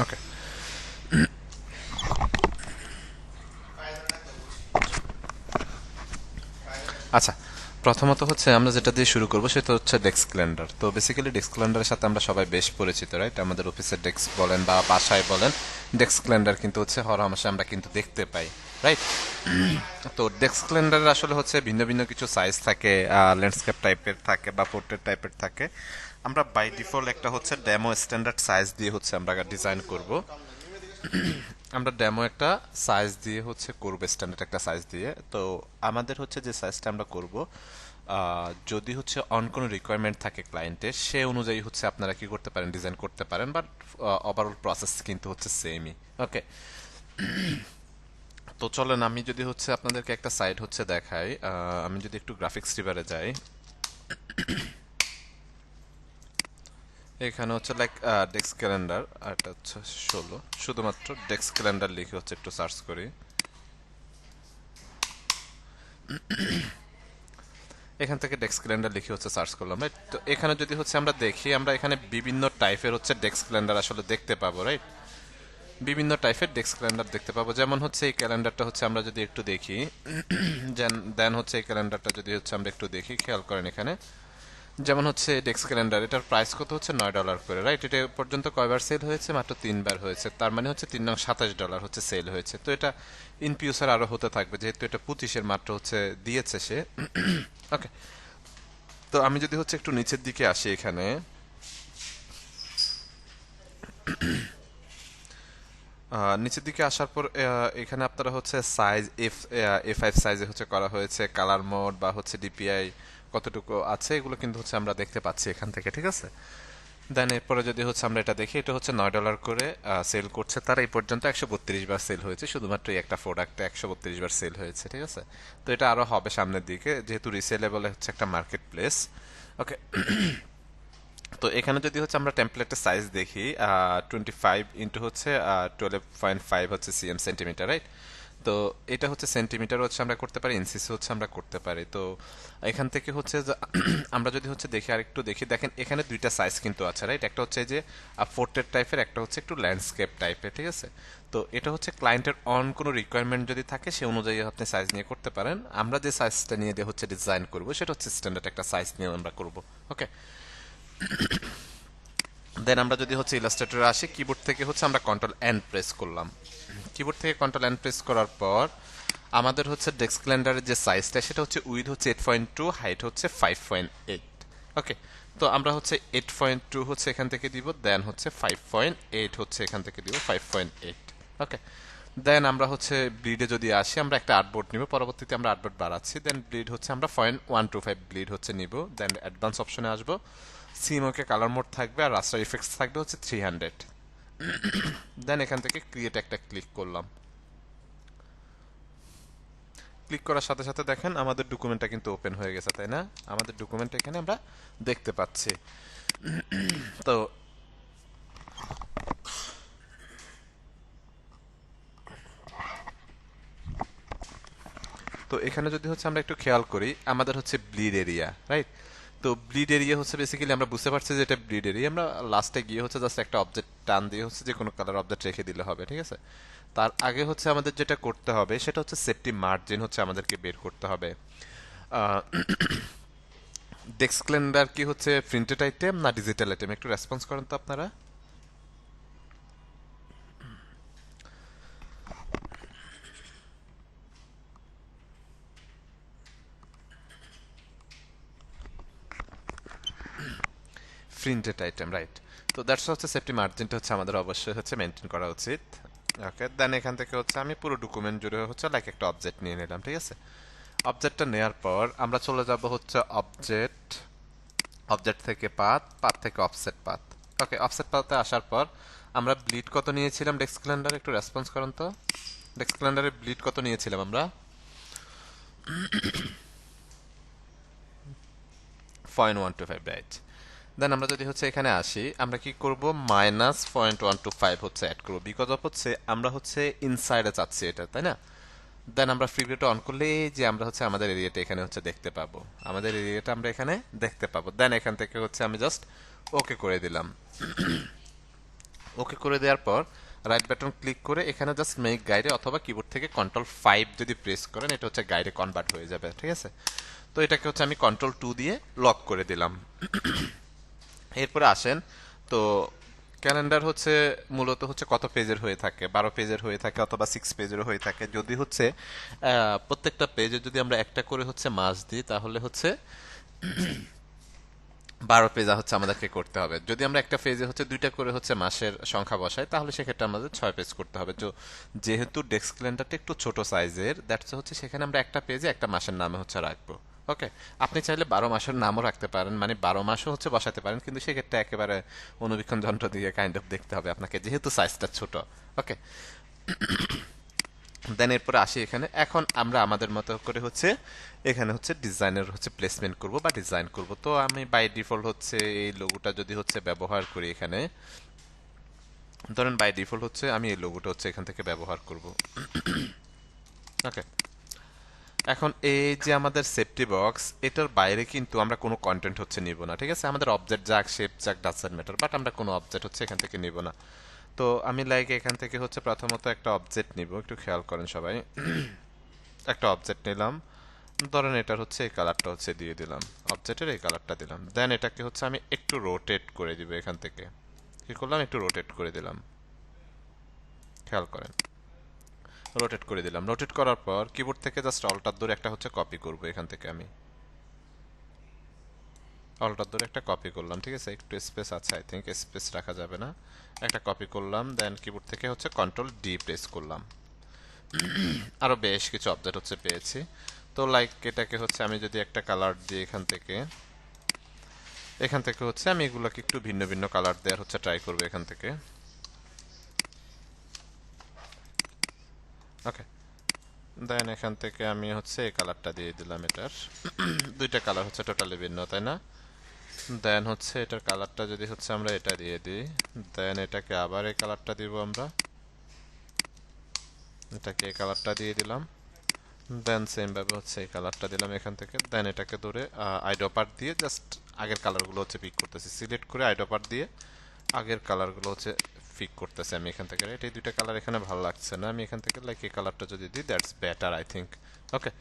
ওকে, আচ্ছা, প্রথমত হচ্ছে আমরা যেটা দিয়ে শুরু করব সেটা হচ্ছে ডেস্ক ক্যালেন্ডার। তো বেসিক্যালি ডেস্ক ক্যালেন্ডারের সাথে আমরা সবাই বেশ পরিচিত, রাইট? আমাদের অফিসের ডেস্ক বলেন বা বাসায় বলেন, ডেস্ক ক্যালেন্ডার কিন্তু হচ্ছে হরহামেশা আমরা কিন্তু দেখতে পাই, রাইট? তো ডেস্ক ক্যালেন্ডারের আসলে হচ্ছে ভিন্ন ভিন্ন কিছু সাইজ থাকে, ল্যান্ডস্কেপ টাইপের থাকে বা পোর্ট্রেট টাইপের থাকে। আমরা বাই ডিফল্ট একটা হচ্ছে ডেমো স্ট্যান্ডার্ড সাইজ দিয়ে হচ্ছে আমরা ডিজাইন করব। আমরা ডেমো একটা সাইজ দিয়ে হচ্ছে করব, স্ট্যান্ডার্ড একটা সাইজ দিয়ে। তো আমাদের হচ্ছে যে সাইজটা আমরা করব, যদি হচ্ছে অন কোনো রিকোয়ারমেন্ট থাকে ক্লায়েন্টের, সে অনুযায়ী হচ্ছে আপনারা কি করতে পারেন, ডিজাইন করতে পারেন, বাট ওভারঅল প্রসেস কিন্তু হচ্ছে সেমই। ওকে, তো চলেন আমি যদি হচ্ছে আপনাদেরকে একটা সাইট হচ্ছে দেখাই। আমি যদি একটু গ্রাফিক্স রিভারে যাই, এখানে হচ্ছে লাইক ডেস্ক ক্যালেন্ডার, আর এটা হচ্ছে 16, শুধুমাত্র ডেস্ক ক্যালেন্ডার লিখে হচ্ছে একটু সার্চ করি। এখান থেকে ডেস্ক ক্যালেন্ডার লিখে হচ্ছে সার্চ করলাম, রাইট? তো এখানে যদি হচ্ছে আমরা দেখি, আমরা এখানে বিভিন্ন টাইপের হচ্ছে ডেস্ক ক্যালেন্ডার আসলে দেখতে পাবো, রাইট? বিভিন্ন টাইপের ডেস্ক ক্যালেন্ডার দেখতে পাবো। যেমন হচ্ছে এই ক্যালেন্ডারটা হচ্ছে আমরা যদি একটু দেখি, দেন হচ্ছে এই ক্যালেন্ডারটা যদি হচ্ছে আমরা একটু দেখি, খেয়াল করেন এখানে যেমন হচ্ছে ডেস্ক ক্যালেন্ডার, এটার প্রাইস কত হচ্ছে $9 করে, রাইট? এটা এ পর্যন্ত কয়বার সেল হয়েছে? মাত্র 3বার হয়েছে। তার মানে হচ্ছে 3 নং $27 হচ্ছে সেল হয়েছে। তো এটা ইন ফিউচার আরো হতে থাকবে, যেহেতু এটা 25-এর মাত্র হচ্ছে দিয়েছে সে। ওকে, তো আমি যদি হচ্ছে একটু নিচের দিকে আসি, এখানে নিচের দিকে আসার পর এখানে আপনারা হচ্ছে সাইজ এ5 সাইজে হচ্ছে করা হয়েছে, কালার মোড বা হচ্ছে ডিপিআই কতটুকু আছে, এগুলো কিন্তু হচ্ছে আমরা দেখতে পাচ্ছি এখান থেকে, ঠিক আছে? দেন এরপরে যদি হচ্ছে আমরা এটা দেখি, এটা হচ্ছে $9 করে সেল করছে। তার এই পর্যন্ত 132বার সেল হয়েছে, শুধুমাত্র এই একটা প্রোডাক্টে 132বার সেল হয়েছে, ঠিক আছে? তো এটা আরো হবে সামনের দিকে, যেহেতু রিসেলেবল হচ্ছে একটা মার্কেট প্লেস। ওকে, তো এখানে যদি হচ্ছে আমরা টেমপ্লেটের সাইজ দেখি, 25 ইন্টু হচ্ছে 12.5 হচ্ছে সিএম, সেন্টিমিটার, রাইট? তো এটা হচ্ছে সেন্টিমিটার হচ্ছে আমরা করতে পারি, ইঞ্চিস হচ্ছে আমরা করতে পারি। তো এখান থেকে হচ্ছে আমরা যদি হচ্ছে দেখি, আরেকটু দেখি, দেখেন এখানে দুইটা সাইজ কিন্তু আছে, রাইট? একটা হচ্ছে যে পোর্ট্রেট টাইপের, একটা হচ্ছে একটু ল্যান্ডস্কেপ টাইপের, ঠিক আছে? তো এটা হচ্ছে ক্লায়েন্টের অন কোনো রিকোয়ারমেন্ট যদি থাকে, সে অনুযায়ী আপনি সাইজ নিয়ে করতে পারেন। আমরা যে সাইজটা নিয়ে দিয়ে হচ্ছে ডিজাইন করব, সেটা হচ্ছে স্ট্যান্ডার্ড একটা সাইজ নিয়ে আমরা করব। ওকে, দেন আমরা যদি হচ্ছে ইলাস্ট্রেটরে আসি, কিবোর্ড থেকে হচ্ছে আমরা কন্ট্রোল এন প্রেস করলাম। কিবোর্ড থেকে কন্ট্রোল এন প্রেস করার পর আমাদের হচ্ছে ডেস্ক ক্যালেন্ডারের যে সাইজটা, সেটা হচ্ছে উইথ হচ্ছে 8.2, হাইট হচ্ছে 5.8। ওকে, তো আমরা হচ্ছে 8.2 হচ্ছে এখান থেকে দিব, দেন হচ্ছে 5.8 হচ্ছে এখান থেকে দিব, 5.8। ওকে, দেন আমরা হচ্ছে ব্লিডে যদি আসি, আমরা একটা আর্টবোর্ড নিব, পরবর্তীতে আমরা আর্টবোর্ড বাড়াচ্ছি, দেন ব্লিড হচ্ছে আমরা 0.125 ব্লিড হচ্ছে নিব, দেন অ্যাডভান্স অপশনে আসবো। সিমোকে কালার মোড থাকবে, আর রাস্টার ইফেক্টস থাকবে হচ্ছে 300। দেন এখান থেকে ক্রিয়েট একটা ক্লিক করলাম। ক্লিক করার সাথে সাথে দেখেন আমাদের ডকুমেন্টটা কিন্তু ওপেন হয়ে গেছে, তাই না? আমাদের ডকুমেন্ট এখানে আমরা দেখতে পাচ্ছি। তো তো এখানে যদি হচ্ছে আমরা একটু খেয়াল করি, আমাদের হচ্ছে ব্লিড এরিয়া, রাইট? তো ব্লিড এরিয়া হচ্ছে বেসিক্যালি আমরা বুঝতে পারছি যে এটা ব্লিড এরিয়া। আমরা লাস্টে গিয়ে হচ্ছে জাস্ট একটা অবজেক্ট টান দিয়ে হচ্ছে যে কোনো কালার অবজেক্ট রেখে দিলে হবে, ঠিক আছে? তার আগে হচ্ছে আমাদের যেটা করতে হবে, সেটা হচ্ছে সেফটি মার্জিন হচ্ছে আমাদেরকে বের করতে হবে। ডেস্ক ক্যালেন্ডার কি হচ্ছে প্রিন্টেড আইটেম না ডিজিটাল আইটেম? একটু রেসপন্স করেন তো আপনারা। Printed item, right? তো দ্যাটস হচ্ছে সেফটি মার্জিনটা হচ্ছে আমাদের অবশ্যই হচ্ছে মেনটেন করা উচিত। ওকে, দেন এখান থেকে হচ্ছে আমি পুরো ডকুমেন্ট জুড়ে হচ্ছে লাইক একটা অবজেক্ট নিয়ে নিলাম, ঠিক আছে? অবজেক্টটা নেওয়ার পর আমরা চলে যাব হচ্ছে অবজেক্ট, অবজেক্ট থেকে পাথ, পাথ থেকে অফসেট পাথ। ওকে, অফসেট পাথে আসার পর আমরা ব্লিড কত নিয়েছিলাম ডেস্ক ক্যালেন্ডারে, একটু রেসপন্স করেন তো। ডেস্ক ক্যালেন্ডারে ব্লিড কত নিয়েছিলাম আমরা? 0.125, রাইট? দেন আমরা যদি হচ্ছে এখানে আসি, আমরা কি করব, -0.125 হচ্ছে অ্যাড করব, বিকজ অফ হচ্ছে আমরা হচ্ছে ইনসাইডে চাচ্ছি এটা, তাই না? দেন আমরা প্রিভিউটা অন করলে এই যে আমরা হচ্ছে আমাদের এরিয়াটা এখানে হচ্ছে দেখতে পাবো, আমাদের এরিয়াটা আমরা এখানে দেখতে পাবো। দেন এখান থেকে হচ্ছে আমি জাস্ট ওকে করে দিলাম। ওকে করে দেওয়ার পর রাইট বাটন ক্লিক করে এখানে জাস্ট মেক গাইডে অথবা কিবোর্ড থেকে কন্ট্রোল 5 যদি প্রেস করেন এটা হচ্ছে গাইডে কনভার্ট হয়ে যাবে, ঠিক আছে। তো এটাকে হচ্ছে আমি কন্ট্রোল 2 দিয়ে লক করে দিলাম। এরপরে আসেন, তো ক্যালেন্ডার হচ্ছে মূলত হচ্ছে কত পেজের হয়ে থাকে, 12 পেজের হয়ে থাকে অথবা 6 পেজেরও হয়ে থাকে। যদি হচ্ছে প্রত্যেকটা পেজে যদি আমরা একটা করে হচ্ছে মাস দিই তাহলে হচ্ছে 12 পেজ হচ্ছে আমাদেরকে করতে হবে। যদি আমরা একটা পেজে হচ্ছে দুইটা করে হচ্ছে মাসের সংখ্যা বসাই তাহলে সেক্ষেত্রে আমাদের 6 পেজ করতে হবে। তো যেহেতু ডেস্ক ক্যালেন্ডারটা একটু ছোট সাইজের, দ্যাটস হচ্ছে সেখানে আমরা একটা পেজে একটা মাসের নামে হচ্ছে রাখবো। ওকে, আপনি চাইলে 12 মাসের নামও রাখতে পারেন, মানে 12 মাসও হচ্ছে বসাতে পারেন, কিন্তু সেক্ষেত্রে একেবারে অনুবীক্ষণ যন্ত্র দিয়ে কাইন্ড অফ দেখতে হবে আপনাকে, যেহেতু সাইজটা ছোট। ওকে, দেন এরপরে আসি এখানে। এখন আমরা আমাদের মতো করে হচ্ছে এখানে হচ্ছে ডিজাইনের হচ্ছে প্লেসমেন্ট করব বা ডিজাইন করব। তো আমি বাই ডিফল্ট হচ্ছে এই লোগোটা যদি হচ্ছে ব্যবহার করি এখানে, ধরেন বাই ডিফল্ট হচ্ছে আমি এই লোগোটা হচ্ছে এখান থেকে ব্যবহার করব। ওকে, এখন এই যে আমাদের সেফটি বক্স, এটার বাইরে কিন্তু আমরা কোনো কন্টেন্ট হচ্ছে নিব না, ঠিক আছে। আমাদের অবজেক্ট যাক, শেপ যাক, ডাজন্ট ম্যাটার, বাট আমরা কোনো অবজেক্ট হচ্ছে এখান থেকে নিব না। তো আমি লাইক এখান থেকে হচ্ছে প্রথমত একটা অবজেক্ট নিব, একটু খেয়াল করেন সবাই। একটা অবজেক্ট নিলাম, ধরেন এটার হচ্ছে এই কালারটা হচ্ছে দিয়ে দিলাম, অবজেক্টের এই কালারটা দিলাম। দেন এটাকে হচ্ছে আমি একটু রোটেট করে দিব, এখান থেকে কি করলাম, একটু রোটেট করে দিলাম, খেয়াল করেন, রোটেট করে দিলাম। রোটেট করার পর কিবোর্ড থেকে জাস্ট অল্টার ধরে একটা হচ্ছে কপি করব, এখান থেকে আমি অল্টার ধরে একটা কপি করলাম, ঠিক আছে। একটু স্পেস আছে, আই থিঙ্ক স্পেস রাখা যাবে না, একটা কপি করলাম। দেন কিবোর্ড থেকে হচ্ছে কন্ট্রোল 'D' প্রেস করলাম। আরো বেশ কিছু অবজেক্ট হচ্ছে পেয়েছি। তো লাইক এটাকে হচ্ছে আমি যদি একটা কালার দিই এখান থেকে হচ্ছে আমি এগুলোকে একটু ভিন্ন ভিন্ন কালার দেওয়ার হচ্ছে ট্রাই করবো এখান থেকে। ওকে, দেন এখান থেকে আমি হচ্ছে এই কালারটা দিয়ে দিলাম এটার। দুইটা কালার হচ্ছে টোটালি ভিন্ন, তাই না? দেন হচ্ছে এটার কালারটা যদি হচ্ছে আমরা এটা দিয়ে দিই, দেন এটাকে আবার এই কালারটা দিব আমরা, এটাকে এই কালারটা দিয়ে দিলাম। দেন সেম ভাবে হচ্ছে এই কালারটা দিলাম এখান থেকে। দেন এটাকে ধরে আইড্রপার দিয়ে জাস্ট আগের কালারগুলো হচ্ছে পিক করতেছি, সিলেক্ট করে আইড্রপার দিয়ে আগের কালারগুলো হচ্ছে পিক করতেছি আমি এখান থেকে। রাইট, এই দুইটা কালার এখানে ভালো লাগছে না, আমি এখান থেকে লাইক এই কালারটা যদি দিই দ্যাটস বেটার আই থিঙ্ক। ওকে,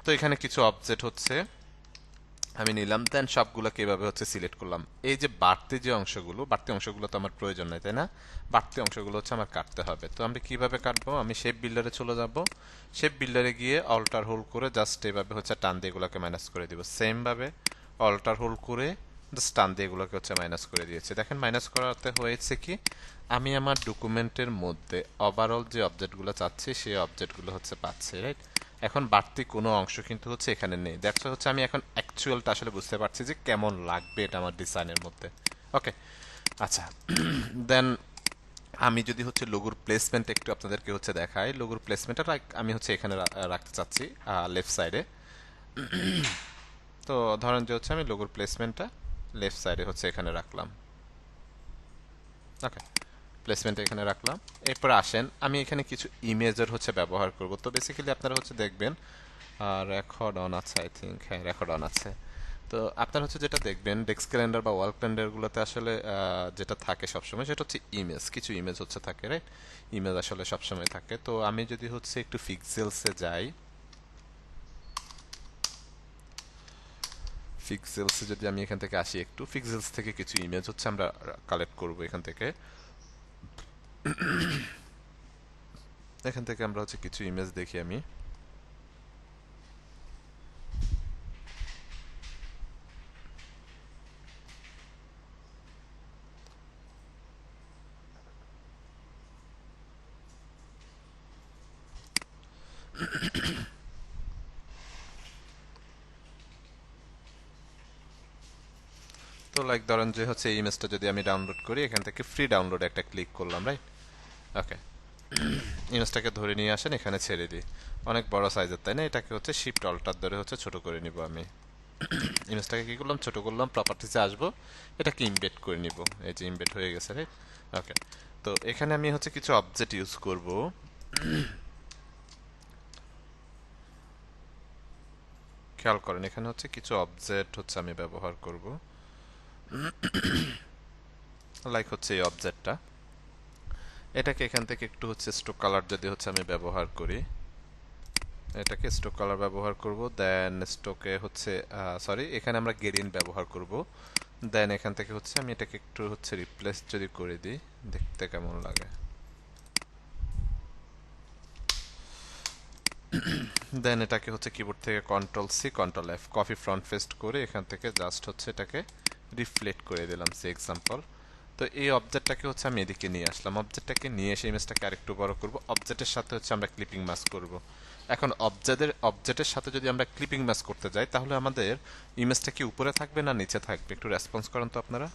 তো এখানে কিছু অবজেক্ট হচ্ছে আমি নিলাম, দেন সবগুলোকে এভাবে হচ্ছে সিলেক্ট করলাম। এই যে বাড়তি অংশগুলো তো আমার প্রয়োজন নাই, তাই না? বাড়তি অংশগুলো হচ্ছে আমার কাটতে হবে। তো আমি কিভাবে কাটবো, আমি শেপ বিল্ডারে চলে যাব, শেপ বিল্ডারে গিয়ে অল্টার হোল্ড করে জাস্ট এভাবে হচ্ছে টান দিয়ে এগুলোকে মাইনাস করে দিব। সেম ভাবে অল্টার হোল্ড করে জাস্ট টান দিয়ে এগুলোকে হচ্ছে মাইনাস করে দিয়েছি। দেখেন মাইনাস করাতে হয়েছে কি, আমি আমার ডকুমেন্টের মধ্যে ওভারঅল যে অবজেক্টগুলো চাচ্ছি সেই অবজেক্টগুলো হচ্ছে পাচ্ছি, রাইট। এখন বাড়তি কোনো অংশ কিন্তু হচ্ছে এখানে নেই, দ্যাটস হচ্ছে আমি এখন অ্যাকচুয়ালটা আসলে বুঝতে পারছি যে কেমন লাগবে এটা আমার ডিজাইনের মধ্যে। ওকে, আচ্ছা, দেন আমি যদি হচ্ছে লোগোর প্লেসমেন্ট একটু আপনাদেরকে হচ্ছে দেখাই, লোগোর প্লেসমেন্টটা আমি হচ্ছে এখানে রাখতে চাচ্ছি লেফট সাইডে। তো ধরেন যে হচ্ছে আমি লোগোর প্লেসমেন্টটা লেফট সাইডে হচ্ছে এখানে রাখলাম। ওকে, প্লেসমেন্ট এখানে রাখলাম। এরপর আসেন, আমি এখানে কিছু ইমেজের হচ্ছে ব্যবহার করব। তো বেসিক্যালি আপনারা হচ্ছে দেখবেন রেকর্ড অন আছে, আই থিঙ্ক, হ্যাঁ রেকর্ড অন আছে। তো আপনার হচ্ছে যেটা দেখবেন ডেস্ক ক্যালেন্ডার বা ওয়াল ক্যালেন্ডারগুলোতে আসলে যেটা থাকে সবসময় সেটা হচ্ছে ইমেজ, কিছু ইমেজ হচ্ছে থাকে, রাইট। ইমেজ আসলে সবসময় থাকে। তো আমি যদি হচ্ছে একটু পিক্সেলসে যাই, পিক্সেলসে যদি আমি এখান থেকে আসি, একটু পিক্সেলস থেকে কিছু ইমেজ হচ্ছে আমরা কালেক্ট করব এখান থেকে। এখান থেকে আমরা হচ্ছে কিছু ইমেজ দেখি আমি। তো লাইক ধরেন যে হচ্ছে এই ইমেজটা যদি আমি ডাউনলোড করি, এখান থেকে ফ্রি ডাউনলোড একটা ক্লিক করলাম, রাইট। ওকে, ইমেজটাকে ধরে নিয়ে আসেন, এখানে ছেড়ে দিই। অনেক বড় সাইজের, তাই না? এটাকে হচ্ছে শিফট অল্টার ধরে হচ্ছে ছোট করে নিব আমি। ইমেজটাকে কি করলাম, ছোট করলাম, প্রপার্টিসে আসবো, এটাকে ইমবেড করে নিব। এই যে ইমবেড হয়ে গেছে, রাইট। ওকে, তো এখানে আমি হচ্ছে কিছু অবজেক্ট ইউজ করব। খেয়াল করেন এখানে হচ্ছে কিছু অবজেক্ট হচ্ছে আমি ব্যবহার করব। লাইক হচ্ছে এই অবজেক্টটা, এটাকে এখান থেকে একটু হচ্ছে স্ট্রোক কালার যদি হচ্ছে আমি ব্যবহার করি, এটাকে স্ট্রোক কালার ব্যবহার করব, দেন স্ট্রোকে হচ্ছে সরি এখানে আমরা গ্রেডিয়েন্ট ব্যবহার করব, দেন এখান থেকে হচ্ছে আমি এটাকে একটু হচ্ছে রিপ্লেস যদি করে দিই দেখতে কেমন লাগে। দেন এটাকে হচ্ছে কিবোর্ড থেকে control C control F copy front paste করে এখান থেকে জাস্ট হচ্ছে এটাকে রিফ্লেক্ট করে দিলাম সে এক্সাম্পল। তো এই অবজেক্টটাকে হচ্ছে আমি এদিকে নিয়ে আসলাম, অবজেক্টটাকে নিয়ে এসে ইমেজটাকে আরেকটু বড় করব, অবজেক্টের সাথে হচ্ছে আমরা ক্লিপিং মাস্ক করব। এখন অবজেক্টের সাথে যদি আমরা ক্লিপিং মাস্ক করতে যাই তাহলে আমাদের ইমেজটা কি উপরে থাকবে না নিচে থাকবে, একটু রেসপন্স করেন তো আপনারা।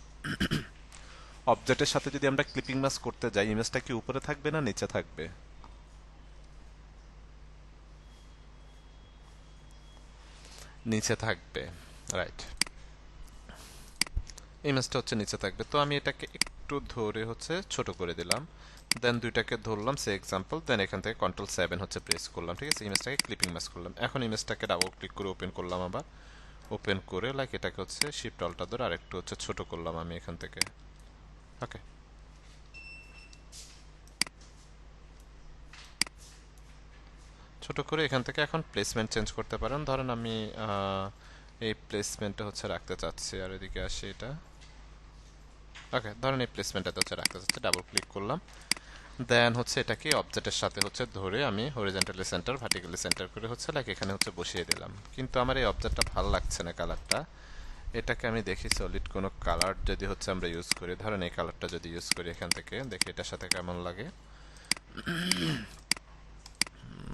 অবজেক্টের সাথে যদি আমরা ক্লিপিং মাস্ক করতে যাই ইমেজটা কি উপরে থাকবে না নিচে থাকবে? নিচে থাকবে, রাইট। ইমেজটা হচ্ছে নিচে থাকবে, তো আমি এটাকে একটু ধরে হচ্ছে ছোট করে দিলাম, দেন দুইটাকে ধরলাম সে এক্সাম্পল, দেন এখান থেকে কন্ট্রোল 7 হচ্ছে প্রেস করলাম, ঠিক আছে, ইমেজটাকে ক্লিপিং মাস্ক করলাম। এখন ইমেজটাকে ডাবল ক্লিক করে ওপেন করলাম, আবার ওপেন করে লাইক এটাকে হচ্ছে শিফট অল্টা ধরে আরেকটু হচ্ছে ছোট করলাম আমি এখান থেকে। ওকে, ছোট করে এখান থেকে এখন প্লেসমেন্ট চেঞ্জ করতে পারেন, ধরেন আমি এই প্লেসমেন্টটা হচ্ছে রাখতে চাচ্ছি, আর এদিকে আসি এটা। ওকে, ধরেন এই প্লেসমেন্টটাতে হচ্ছে রাখতে চাচ্ছি, ডাবল ক্লিক করলাম, দেন হচ্ছে এটাকে অবজেক্টের সাথে হচ্ছে ধরে আমি হরিজন্টালি সেন্টার ভার্টিক্যালি সেন্টার করে হচ্ছে লাইক এখানে হচ্ছে বসিয়ে দিলাম। কিন্তু আমার এই অবজেক্টটা ভালো লাগছে না কালারটা, এটাকে আমি দেখি সলিড কোনো কালার যদি হচ্ছে আমরা ইউজ করি, ধরেন এই কালারটা যদি ইউজ করি এখান থেকে দেখি এটার সাথে কেমন লাগে।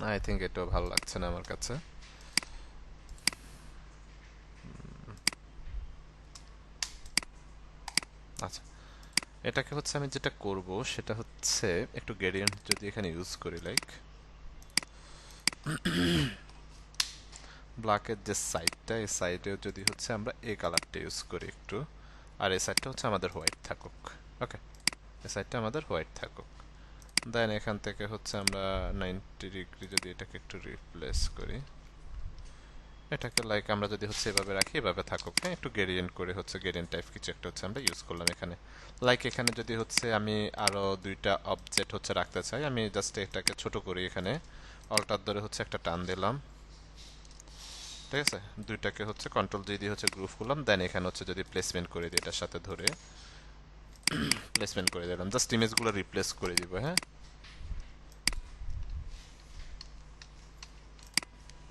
আই থিঙ্ক এটাও ভালো লাগছে না আমার কাছে। আচ্ছা, এটাকে হচ্ছে আমি যেটা করব সেটা হচ্ছে একটু গ্রেডিয়েন্ট যদি এখানে ইউজ করি, লাইক ব্ল্যাকের যে সাইডটা এই সাইডেও যদি হচ্ছে আমরা এই কালারটা ইউজ করি একটু, আর এই সাইডটা হচ্ছে আমাদের হোয়াইট থাকুক। ওকে, এই সাইডটা আমাদের হোয়াইট থাকুক, দেন এখান থেকে হচ্ছে আমরা 90 ডিগ্রি যদি এটাকে একটু রিপ্লেস করি, এটাকে লাইক আমরা যদি হচ্ছে এভাবে রাখি এভাবে থাকুক, হ্যাঁ, একটু গ্রেডিয়েন্ট করে হচ্ছে গ্রেডিয়েন্ট টাইপ কিছু একটা হচ্ছে আমরা ইউজ করলাম এখানে। লাইক এখানে যদি হচ্ছে আমি আরো দুইটা অবজেক্ট হচ্ছে রাখতে চাই, আমি জাস্ট এটাকে ছোট করি, এখানে অল্টার ধরে হচ্ছে একটা টান দিলাম, ঠিক আছে, দুইটাকে হচ্ছে কন্ট্রোল জি দিয়ে হচ্ছে গ্রুপ করলাম, দেন এখানে হচ্ছে যদি প্লেসমেন্ট করে দিই এটার সাথে ধরে প্লেসমেন্ট করে দিলাম, জাস্ট ইমেজগুলো রিপ্লেস করে দিব। হ্যাঁ,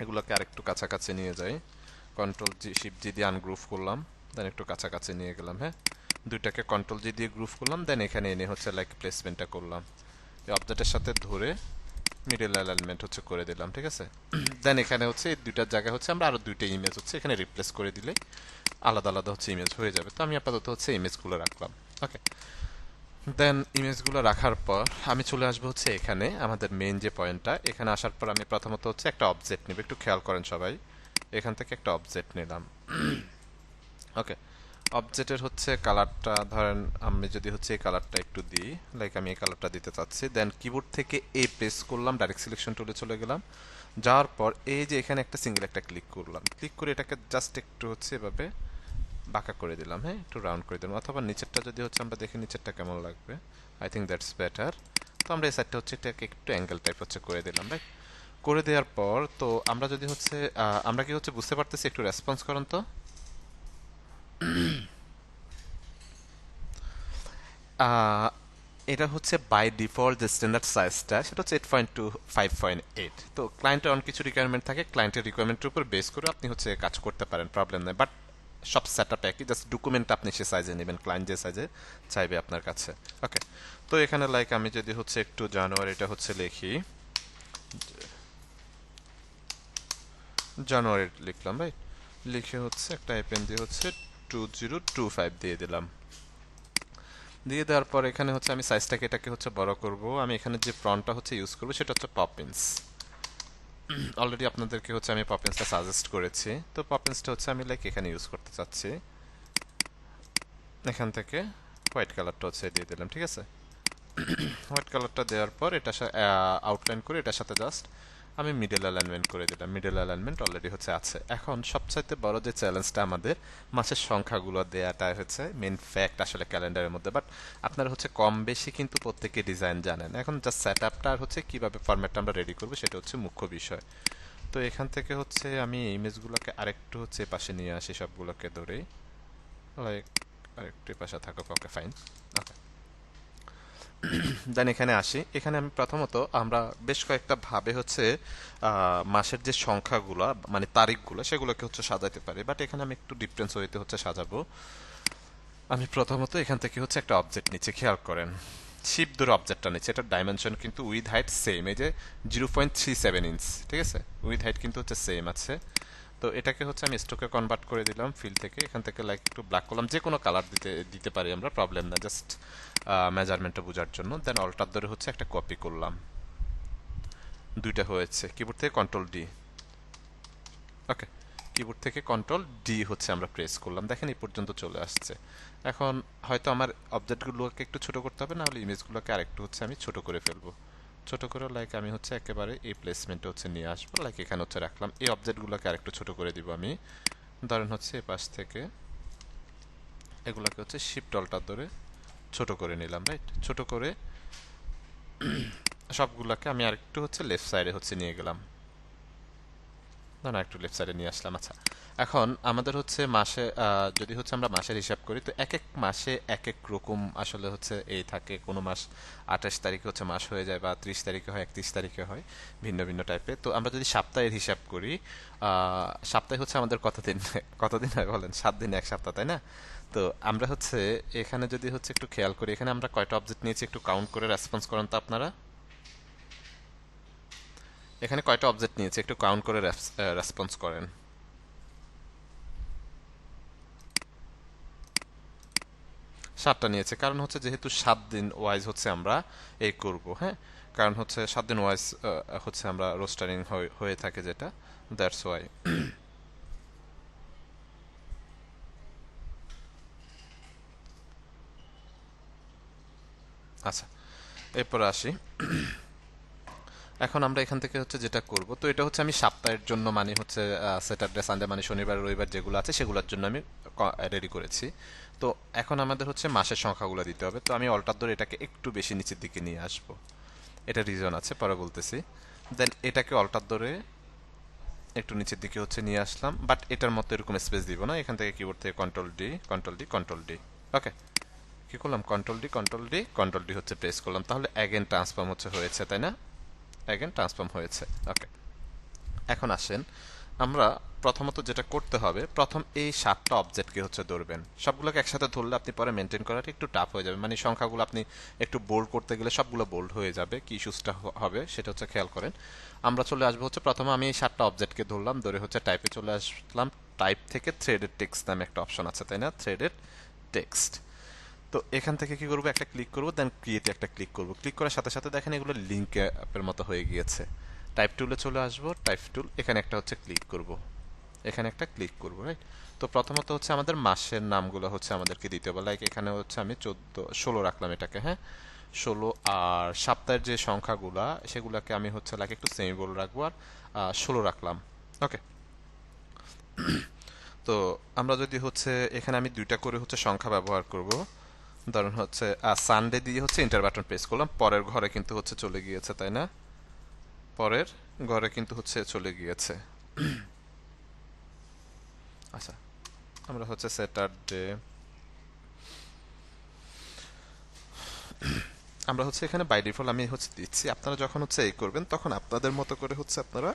এগুলোকে আরেকটু কাছাকাছি নিয়ে যাই, কন্ট্রোল জি শিফট জি দিয়ে আনগ্রুপ করলাম, দেন একটু কাছাকাছি নিয়ে গেলাম। হ্যাঁ, দুইটাকে কন্ট্রোল জি দিয়ে গ্রুপ করলাম, দেন এখানে এনে হচ্ছে লাইক প্লেসমেন্টটা করলাম, এই অবজেক্টের সাথে ধরে মিডল অ্যালাইনমেন্ট হচ্ছে করে দিলাম, ঠিক আছে। দেন এখানে হচ্ছে এই দুইটার জায়গায় হচ্ছে আমরা আরো দুইটা ইমেজ হচ্ছে এখানে রিপ্লেস করে দিলে আলাদা আলাদা হচ্ছে ইমেজ হয়ে যাবে। তো আমি আপাতত হচ্ছে ইমেজগুলো রাখলাম। ওকে, দেন ইমেজগুলো রাখার পর আমি চলে আসবো হচ্ছে এখানে আমাদের মেইন যে পয়েন্টটা, এখানে আসার পর আমি প্রথমত হচ্ছে একটা অবজেক্ট নিব, একটু খেয়াল করেন সবাই, এখান থেকে একটা অবজেক্ট নিলাম। ওকে, অবজেক্টের হচ্ছে কালারটা ধরেন আমি যদি হচ্ছে এই কালারটা একটু দিই, লাইক আমি এই কালারটা দিতে চাচ্ছি, দেন কিবোর্ড থেকে এ প্রেস করলাম, ডাইরেক্ট সিলেকশন টুলে চলে গেলাম, যাওয়ার পর এই যে এখানে একটা সিঙ্গেল একটা ক্লিক করলাম, ক্লিক করে এটাকে জাস্ট একটু হচ্ছে এভাবে বাঁকা করে দিলাম, হ্যাঁ, একটু রাউন্ড করে দিলাম, অথবা নিচেরটা যদি হচ্ছে আমরা দেখি নিচেরটা কেমন লাগবে, আই থিঙ্ক দ্যাটস বেটার। তো আমরা এই সাইডটা হচ্ছে এটাকে একটু অ্যাঙ্গেল টাইপ হচ্ছে করে দিলাম, রাইট। করে দেওয়ার পর তো আমরা যদি হচ্ছে আমরা কি হচ্ছে বুঝতে পারতেছি, একটু রেসপন্স করেন তো। আহ, এটা হচ্ছে বাই ডিফল্ট যে স্ট্যান্ডার্ড সাইজটা সেটা হচ্ছে 8.2 5.8। তো ক্লায়েন্টের অনেক কিছু রিকোয়ারমেন্ট থাকে, ক্লায়েন্টের রিকোয়ারমেন্টের উপর বেস করে আপনি হচ্ছে কাজ করতে পারেন, প্রবলেম নেই, বাট সব সেট আপ একই, জাস্ট ডকুমেন্ট আপনি সে সাইজে নেবেন, ক্লায়েন্ট যে সাইজে চাইবে আপনার কাছে। ওকে, তো এখানে লাইক আমি যদি হচ্ছে একটু জানুয়ারিটা হচ্ছে লিখি, জানুয়ারি লিখলাম, রাইট, লিখে হচ্ছে একটা এপেন দিয়ে হচ্ছে 2025 দিয়ে দিলাম। দিয়ে দেওয়ার পর এখানে হচ্ছে আমি সাইজটাকে এটাকে হচ্ছে বড় করব, আমি এখানে যে ফন্টটা হচ্ছে ইউজ করব সেটা হচ্ছে পপিন্স। অলরেডি আপনাদেরকে হচ্ছে আমি পপিন্সটা সাজেস্ট করেছি, তো পপিন্সটা হচ্ছে আমি লাইক এখানে ইউজ করতে চাচ্ছি, এখান থেকে হোয়াইট কালারটা হচ্ছে দিয়ে দিলাম, ঠিক আছে। হোয়াইট কালারটা দেওয়ার পর এটা আউটলাইন করে এটার সাথে জাস্ট আমি মিডল অ্যালাইনমেন্ট করে দিলাম, মিডল অ্যালাইনমেন্ট অলরেডি হচ্ছে আছে। এখন সবচাইতে বড় যে চ্যালেঞ্জটা আমাদের মাসের সংখ্যাগুলো দেয়াটা হচ্ছে মেন ফ্যাক্ট আসলে ক্যালেন্ডারের মধ্যে, বাট আপনারা হচ্ছে কম বেশি কিন্তু প্রত্যেকে ডিজাইন জানেন। এখন জাস্ট সেট আপটা আর হচ্ছে কীভাবে ফরম্যাটটা আমরা রেডি করবো সেটা হচ্ছে মুখ্য বিষয়। তো এখান থেকে হচ্ছে আমি ইমেজগুলোকে আরেকটু হচ্ছে পাশে নিয়ে আসি, সবগুলোকে ধরেই লাইক আরেকটু পাশে থাকুক, ওকে ফাইন। ওকে, দেন এখানে আসি। এখানে আমি প্রথমত আমরা বেশ কয়েকটা ভাবে হচ্ছে মাসের যে সংখ্যাগুলো মানে তারিখগুলো সেগুলোকে হচ্ছে সাজাতে পারি, বাট এখানে আমি একটু ডিফারেন্স ওয়েতে হচ্ছে সাজাবো। আমি প্রথমত এখান থেকে হচ্ছে একটা অবজেক্ট নিচ্ছি, খেয়াল করেন শিপ ধরে অবজেক্টটা নিচ্ছে, এটার ডাইমেনশন কিন্তু উইথ হাইট সেম, এই যে 0.37 ইঞ্চ, ঠিক আছে, উইথ হাইট কিন্তু হচ্ছে সেম আছে। তো এটাকে হচ্ছে আমি স্টোকে কনভার্ট করে দিলাম ফিল থেকে, এখান থেকে লাইক একটু ব্ল্যাক করলাম, যে কোনো কালার দিতে দিতে পারি আমরা, প্রবলেম না, জাস্ট মেজারমেন্টটা বোঝার জন্য। দেন অল্টার ধরে হচ্ছে একটা কপি করলাম, দুইটা হয়েছে, কিবোর্ড থেকে কন্ট্রোল ডি। ওকে, কিবোর্ড থেকে কন্ট্রোল ডি হচ্ছে আমরা প্রেস করলাম, দেখেন এই পর্যন্ত চলে আসছে। এখন হয়তো আমার অবজেক্টগুলোকে একটু ছোট করতে হবে, না হলে ইমেজগুলোকে আরেকটু হচ্ছে আমি ছোট করে ফেলবো। ছোট করে লাইক আমি হচ্ছে একেবারে এই প্লেসমেন্টে হচ্ছে নিয়ে আসবো, লাইক এখানে হচ্ছে রাখলাম। এই অবজেক্টগুলোকে আরেকটু ছোট করে দিব আমি, ধরেন হচ্ছে এই পাশ থেকে এগুলোকে হচ্ছে শিফট অল্টার ধরে ছোট করে নিলাম, রাইট। ছোট করে সবগুলোকে আমি আরেকটু হচ্ছে লেফট সাইডে হচ্ছে নিয়ে গেলাম, না একটু লেফট সাইডে নিয়ে আসলাম। আচ্ছা, এখন আমাদের হচ্ছে মাসে যদি হচ্ছে আমরা মাসের হিসাব করি, তো এক এক মাসে এক এক রকম আসলে হচ্ছে এই থাকে, কোনো মাস 28 তারিখে হচ্ছে মাস হয়ে যায়, বা 30 তারিখে হয়, 31 তারিখে হয়, ভিন্ন ভিন্ন টাইপের। তো আমরা যদি সপ্তাহের হিসাব করি, সপ্তাহে হচ্ছে আমাদের কতদিন কতদিন হয় বলেন, 7 দিন এক সপ্তাহ, তাই না? তো আমরা হচ্ছে এখানে যদি হচ্ছে একটু খেয়াল করি, এখানে আমরা কয়টা অবজেক্ট নিয়েছি একটু কাউন্ট করে রেসপন্স করেন তো আপনারা। এখানে কয়টা অবজেক্ট নিয়েছি একটু কাউন্ট করে রেসপন্স করেন। 7টা নিয়েছে, কারণ হচ্ছে যেহেতু 7 দিন ওয়াইজ হচ্ছে আমরা এই করব, হ্যাঁ, কারণ হচ্ছে 7 দিন ওয়াইজ হচ্ছে আমরা রোস্টারিং হয়ে থাকে যেটা, দ্যাটস ওয়াই। আচ্ছা, এরপর আসি। এখন আমরা এখান থেকে হচ্ছে যেটা করব, তো এটা হচ্ছে আমি সপ্তাহের জন্য মানে হচ্ছে স্যাটারডে সানডে মানে শনিবার রবিবার যেগুলো আছে সেগুলোর জন্য আমি রেডি করেছি। তো এখন আমাদের হচ্ছে মাসের সংখ্যাগুলো দিতে হবে, তো আমি অল্টার ধরে এটাকে একটু বেশি নিচের দিকে নিয়ে আসব, এটা রিজন আছে পরে বলতেছি। দেন এটাকে অল্টার ধরে একটু নিচের দিকে হচ্ছে নিয়ে আসলাম, বাট এটার মতো এরকম স্পেস দিব না, এখান থেকে কিবোর্ড থেকে control D control D control D. Okay, কি করলাম, control D control D control D হচ্ছে প্রেস করলাম, তাহলে অ্যাগেন ট্রান্সফর্ম হচ্ছে হয়েছে, তাই না? অ্যাগেন ট্রান্সফর্ম হয়েছে। ওকে, এখন আসেন আমরা প্রথমত যেটা করতে হবে, প্রথম এই 7টা অবজেক্টকে হচ্ছে ধরবেন, সবগুলোকে একসাথে ধরলে আপনি পরে মেনটেন করাটা একটু টাফ হয়ে যাবে, মানে সংখ্যাগুলো আপনি একটু বোল্ড করতে গেলে সবগুলো বোল্ড হয়ে যাবে, কি ইস্যুসটা হবে সেটা হচ্ছে খেয়াল করেন। আমরা চলে আসবো হচ্ছে প্রথমে আমি এই 7টা অবজেক্টকে ধরলাম, ধরে হচ্ছে টাইপে চলে আসলাম, টাইপ থেকে থ্রেডেড টেক্সট নামে একটা অপশন আছে, তাই না, থ্রেডেড টেক্সট। তো এখান থেকে কি করবো, একটা ক্লিক করবো, দেন ক্রিয়েটে একটা ক্লিক করবো, ক্লিক করার সাথে সাথে দেখেন এগুলো লিঙ্ক অ্যাপের মতো হয়ে গিয়েছে। টাইপ টুলে চলে আসবো, টাইপ টুল, এখানে একটা হচ্ছে ক্লিক করব, এখানে একটা ক্লিক করব, রাইট। তো প্রথমত হচ্ছে আমাদের মাসের নামগুলো হচ্ছে আমাদেরকে দিতে হবে, লাইক এখানে হচ্ছে আমি 16 রাখলাম এটাকে, হ্যাঁ 16। আর সপ্তাহের যে সংখ্যাগুলা সেগুলোকে আমি হচ্ছে লাইক একটু সেমিবোল্ড রাখবো, আর 16 রাখলাম। ওকে, তো আমরা যদি হচ্ছে এখানে আমি দুইটা করে হচ্ছে সংখ্যা ব্যবহার করব, ধরুন হচ্ছে সানডে দিয়ে হচ্ছে ইন্টার বাটন প্রেস করলাম, পরের ঘরে কিন্তু হচ্ছে চলে গিয়েছে, তাই না, পরের ঘরে কিন্তু হচ্ছে চলে গিয়েছে। আচ্ছা, আমরা হচ্ছে স্যাটারডে, আমরা হচ্ছে এখানে বাই ডিফল্ট আমি হচ্ছে দিচ্ছি, আপনারা যখন হচ্ছে এই করবেন তখন আপনাদের মতো করে হচ্ছে আপনারা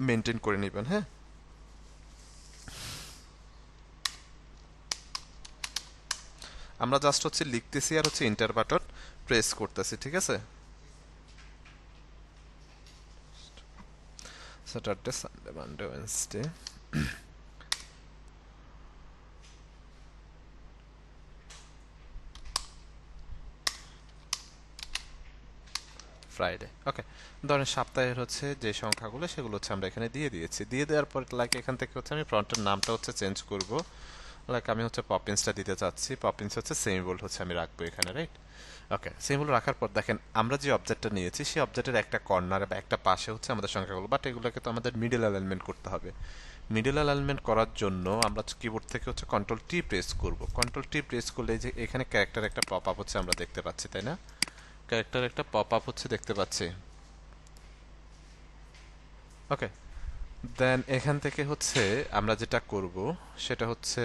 মেনটেন করে নেবেন, হ্যাঁ। আমরা জাস্ট হচ্ছে লিখতেছি আর হচ্ছে ইন্টার বাটন প্রেস করতেছি, ঠিক আছে। Saturday Sunday Monday Wednesday Friday. Okay, ধরেন সপ্তাহের হচ্ছে যে সংখ্যাগুলো সেগুলো হচ্ছে আমরা এখানে দিয়ে দিয়েছি, দিয়ে দেওয়ার পর লাইক এখান থেকে হচ্ছে আমি ফ্রন্টের নামটা হচ্ছে চেঞ্জ করব, লাইক আমি হচ্ছে পপিন্সটা দিতে চাচ্ছি, পপিন্স হচ্ছে সেমিবোল্ড হচ্ছে আমি রাখবো এখানে, রাইট? ওকে, সেমিবোল্ড রাখার পর দেখেন আমরা যে অবজেক্টটা নিয়েছি সেই অবজেক্টের একটা কর্নারে বা একটা পাশে হচ্ছে আমাদের সংখ্যাগুলো, বাট এগুলোকে তো আমাদের মিডল অ্যালাইনমেন্ট করতে হবে। মিডল অ্যালাইনমেন্ট করার জন্য আমরা কিবোর্ড থেকে হচ্ছে কন্ট্রোল টি প্রেস করব। কন্ট্রোল টি প্রেস করলে যে এখানে ক্যারেক্টার একটা পপ আপ হচ্ছে আমরা দেখতে পাচ্ছি, তাই না? ক্যারেক্টার একটা পপ আপ হচ্ছে দেখতে পাচ্ছি। ওকে, দেন এখান থেকে হচ্ছে আমরা যেটা করব সেটা হচ্ছে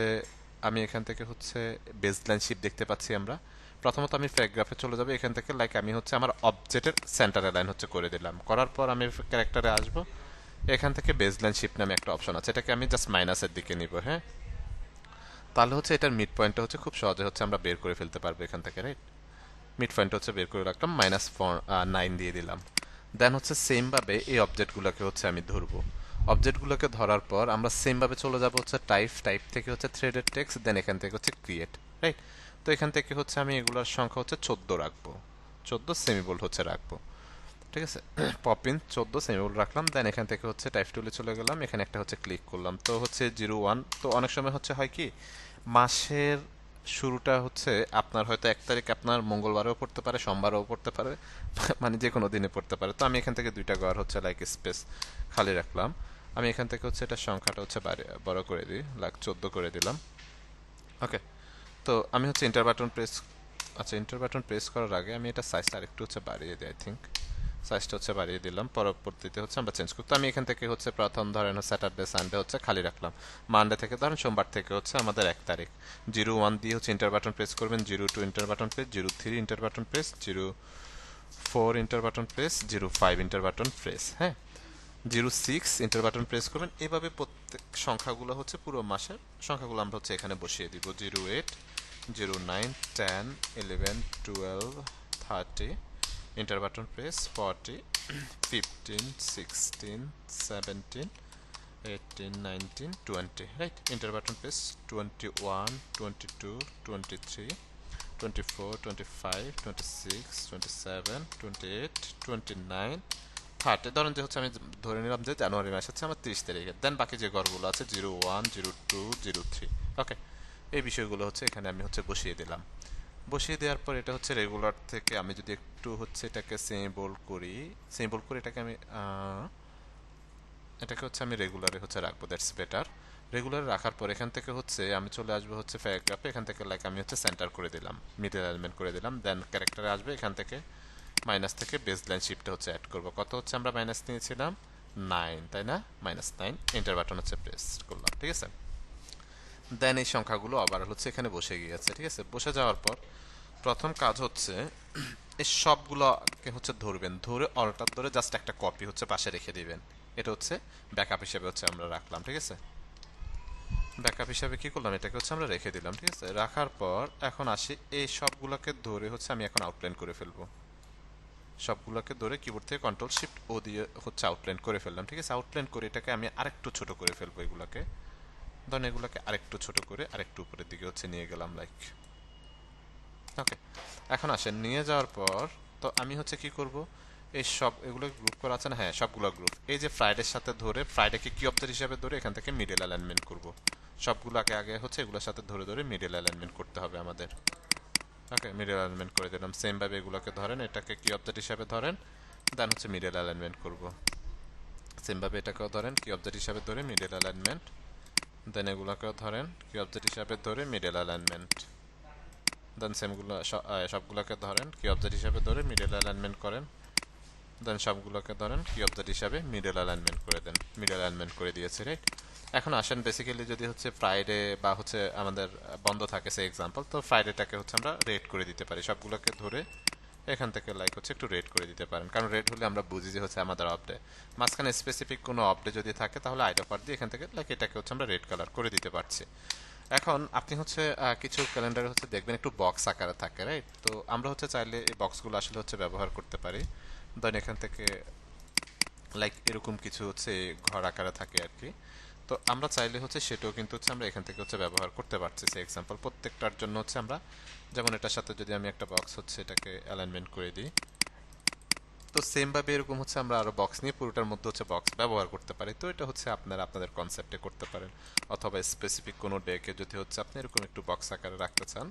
আমি এখান থেকে হচ্ছে বেসলাইন শিপ দেখতে পাচ্ছি আমরা। প্রথমত আমি প্যারাগ্রাফে চলে যাব, এখান থেকে লাইক আমি হচ্ছে আমার অবজেক্টের সেন্টার লাইন হচ্ছে করে দিলাম। করার পর আমি ক্যারেক্টারে আসব, এখান থেকে বেসলাইন শিপ নামে একটা অপশন আছে, এটাকে আমি জাস্ট মাইনাসের দিকে নিব। হ্যাঁ, তাহলে হচ্ছে এটার মিড পয়েন্টটা হচ্ছে খুব সহজে হচ্ছে আমরা বের করে ফেলতে পারবো এখান থেকে, রাইট? মিড পয়েন্ট হচ্ছে বের করে রাখলাম, -9 দিয়ে দিলাম। দেন হচ্ছে সেম ভাবে এই অবজেক্টগুলোকে হচ্ছে আমি ধরবো। অবজেক্টগুলোকে ধরার পর আমরা সেম ভাবে চলে যাব হচ্ছে টাইপ, টাইপ থেকে হচ্ছে থ্রেডেড টেক্সট, দেন এখান থেকে হচ্ছে ক্রিয়েট, রাইট? তো এখান থেকে হচ্ছে আমি এগুলোর সংখ্যা হচ্ছে 14 রাখবো, 14 সেমিবোল্ড হচ্ছে রাখবো, ঠিক আছে? পপিন 14 সেমিবোল্ড রাখলাম, দেন এখান থেকে হচ্ছে টাইপ টুলে চলে গেলাম, এখানে একটা হচ্ছে ক্লিক করলাম, তো হচ্ছে 01। তো অনেক সময় হচ্ছে হয় কি মাসের শুরুটা হচ্ছে আপনার হয়তো 1 তারিখ আপনার মঙ্গলবারেও পড়তে পারে, সোমবারেও পড়তে পারে, মানে যে কোনো দিনে পড়তে পারে। তো আমি এখান থেকে দুইটা ঘর হচ্ছে লাইক স্পেস খালি রাখলাম। আমি এখান থেকে হচ্ছে এটা সংখ্যাটা হচ্ছে বড় করে দিই, লাইক 14 করে দিলাম। ওকে, তো আমি হচ্ছে এন্টার বাটন প্রেস, আচ্ছা এন্টার বাটন প্রেস করার আগে আমি এটা সাইজটা আরেকটু হচ্ছে বাড়িয়ে দিই, আই থিঙ্ক সাইজটা হচ্ছে বাড়িয়ে দিলাম, পরবর্তীতে হচ্ছে আমরা চেঞ্জ করব। তো আমি এখান থেকে হচ্ছে প্রথম ধরেন স্যাটারডে সানডে হচ্ছে খালি রাখলাম, মানডে থেকে ধরেন সোমবার থেকে হচ্ছে আমাদের 1 তারিখ। 01 দিয়ে হচ্ছে ইন্টার বাটন প্রেস করবেন, 02 inter button press, 03 inter button press, 04 inter button press, 05 inter button press, হ্যাঁ, 06 ইন্টার বাটন প্রেস করবেন। এভাবে প্রত্যেক সংখ্যাগুলো হচ্ছে পুরো মাসের সংখ্যাগুলো আমরা হচ্ছে এখানে বসিয়ে দিব। 08, 09, 10, 11, 12, 30 inter button press, 40, 15, 16, 17, 18, 19, 20, right? Inter button press, 21, 22, 23, 24, 25, 26, 27, 28, 29, 30। ধরেন যে হচ্ছে আমি ধরে নিলাম যে জানুয়ারি মাস হচ্ছে আমার 30 তারিখে, দেন বাকি যে ঘরগুলো আছে 01, 02, 03, ওকে, এই বিষয়গুলো হচ্ছে এখানে আমি হচ্ছে বসিয়ে দিলাম। বসিয়ে দেওয়ার পর এটা হচ্ছে রেগুলার থেকে আমি যদি একটু হচ্ছে এটাকে সেমিবোল্ড করি, সেমিবোল্ড করে এটাকে হচ্ছে আমি রেগুলারে হচ্ছে রাখবো, দ্যাটস বেটার। রেগুলারে রাখার পর এখান থেকে হচ্ছে আমি চলে আসবো হচ্ছে প্যারাগ্রাফে, এখান থেকে লাইক আমি হচ্ছে সেন্টার করে দিলাম, মিডল এলিমেন্ট করে দিলাম, দেন ক্যারেক্টারে আসবে, এখান থেকে মাইনাস থেকে বেসলাইন শিফটে হচ্ছে অ্যাড করবো। কত হচ্ছে আমরা মাইনাস নিয়েছিলাম 9, তাই না? -9, এন্টার বাটন হচ্ছে প্রেস করলাম, ঠিক আছে? দেন এই সংখ্যাগুলো আবার হচ্ছে এখানে বসে গিয়েছে, ঠিক আছে? বসে যাওয়ার পর প্রথম কাজ হচ্ছে এই সবগুলোকে হচ্ছে ধরবেন, ধরে অল্টার ধরে জাস্ট একটা কপি হচ্ছে পাশে রেখে দিবেন। এটা হচ্ছে ব্যাকআপ হিসেবে হচ্ছে আমরা রাখলাম, ঠিক আছে? ব্যাকআপ হিসাবে কি করলাম, এটাকে হচ্ছে আমরা রেখে দিলাম, ঠিক আছে? রাখার পর এখন আসি এই সবগুলোকে ধরে হচ্ছে আমি এখন আউটলাইন করে ফেলবো। সবগুলোকে ধরে কিবোর্ড থেকে কন্ট্রোল শিফট ও দিয়ে হচ্ছে আউটলাইন করে ফেললাম, ঠিক আছে? আউটলাইন করে এটাকে আমি আরেকটু ছোট করে ফেলবো, এগুলাকে ধরেন এগুলাকে আরেকটু ছোট করে আরেকটু উপরের দিকে হচ্ছে নিয়ে গেলাম, লাইক, ওকে। এখন আসেন নিয়ে যাওয়ার পর তো আমি হচ্ছে কি করব, এই সব এগুলো গ্রুপ করা আছে না, হ্যাঁ সবগুলো গ্রুপ, এই যে ফ্রাইডের সাথে ধরে ফ্রাইডেকে কি অবজেক্ট হিসাবে ধরে এখান থেকে মিডল অ্যালাইনমেন্ট করব। সবগুলোকে আগে হচ্ছে এগুলোর সাথে ধরে ধরে মিডল অ্যালাইনমেন্ট করতে হবে আমাদের। ওকে, মিডল অ্যালাইনমেন্ট করে দিলাম। সেম ভাবে এগুলোকে ধরেন, এটাকে কি অবজেক্ট হিসাবে ধরেন, দেন হচ্ছে মিডল অ্যালাইনমেন্ট করব। সেম ভাবে এটাকেও ধরেন কি অবজেক্ট হিসাবে ধরে মিডল অ্যালাইনমেন্ট, দেন এগুলোকেও ধরেন কি অবজেক্ট হিসাবে ধরে মিডল অ্যালাইনমেন্ট, দেন সেমগুলো সবগুলোকে ধরেন কি অবজেক্ট হিসাবে ধরে মিডল অ্যালাইনমেন্ট করেন, দেন সবগুলোকে ধরেন কি অবজেক্ট হিসাবে মিডল অ্যালাইনমেন্ট করে দেন। মিডল অ্যালাইনমেন্ট করে দিয়েছে, রাইট? এখন আসেন বেসিক্যালি যদি হচ্ছে ফ্রাইডে বা হচ্ছে আমাদের বন্ধ থাকে সে এক্সাম্পল, তো ফ্রাইডেটাকে হচ্ছে আমরা রেড করে দিতে পারি, সবগুলোকে ধরে এখান থেকে লাইক হচ্ছে একটু রেড করে দিতে পারেন, কারণ রেড হলে আমরা বুঝি যে হচ্ছে আমাদের অফ ডে। মাঝখানে স্পেসিফিক কোনো অফ ডে যদি থাকে তাহলে আইড অফার দিয়ে এখান থেকে লাইক এটাকে হচ্ছে আমরা রেড কালার করে দিতে পারছি। এখন আপনি হচ্ছে কিছু ক্যালেন্ডারে হচ্ছে দেখবেন একটু বক্স আকারে থাকে, রাইট? তো আমরা হচ্ছে চাইলে এই বক্সগুলো আসলে হচ্ছে ব্যবহার করতে পারি। দেন এখান থেকে লাইক এরকম কিছু হচ্ছে ঘর আকারে থাকে আর কি। তো আমরা চাইলে হচ্ছে সেটাও কিন্তু হচ্ছে আমরা এখান থেকে হচ্ছে ব্যবহার করতে পারছি। সে এক্সাম্পল প্রত্যেকটার জন্য হচ্ছে আমরা যেমন এটার সাথে যদি আমি একটা বক্স হচ্ছে এটাকে অ্যালাইনমেন্ট করে দিই, তো সেম ভাবে এরকম হচ্ছে আমরা আরো বক্স নিয়ে পুরোটার মধ্যে হচ্ছে বক্স ব্যবহার করতে পারি। তো এটা হচ্ছে আপনারা আপনাদের কনসেপ্টে করতে পারেন, অথবা স্পেসিফিক কোনো ডেকে যদি হচ্ছে আপনি এরকম একটু বক্স আকারে রাখতে চান,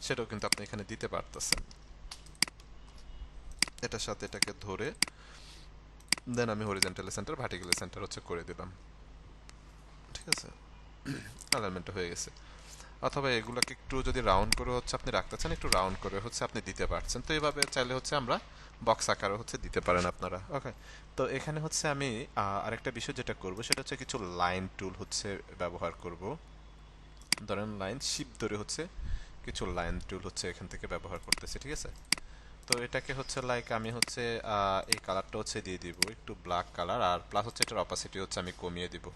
সেটাও কিন্তু আপনি এখানে দিতে পারতেছেন। এটার সাথে এটাকে ধরে দেন আমি হরিজন্টাল সেন্টার ভার্টিক্যাল সেন্টার হচ্ছে করে দিলাম, ঠিক আছে? অ্যালাইনমেন্ট হয়ে গেছে। অথবা এগুলোকে একটু যদি রাউন্ড করে হচ্ছে আপনি রাখতে চান, একটু রাউন্ড করে হচ্ছে আপনি দিতে পারছেন। তো এইভাবে চাইলে হচ্ছে আমরা বক্স আকারে হচ্ছে দিতে পারেন আপনারা। ওকে, তো এখানে হচ্ছে আমি আরেকটা বিষয় যেটা করব সেটা হচ্ছে কিছু লাইন টুল হচ্ছে ব্যবহার করব। ধরেন লাইন শিপ ধরে হচ্ছে কিছু লাইন টুল হচ্ছে এখান থেকে ব্যবহার করতেছি, ঠিক আছে? তো এটাকে হচ্ছে লাইক আমি হচ্ছে এই কালারটা হচ্ছে দিয়ে দিব একটু ব্ল্যাক কালার, আর প্লাস হচ্ছে এটার অপাসিটি হচ্ছে আমি কমিয়ে দিব।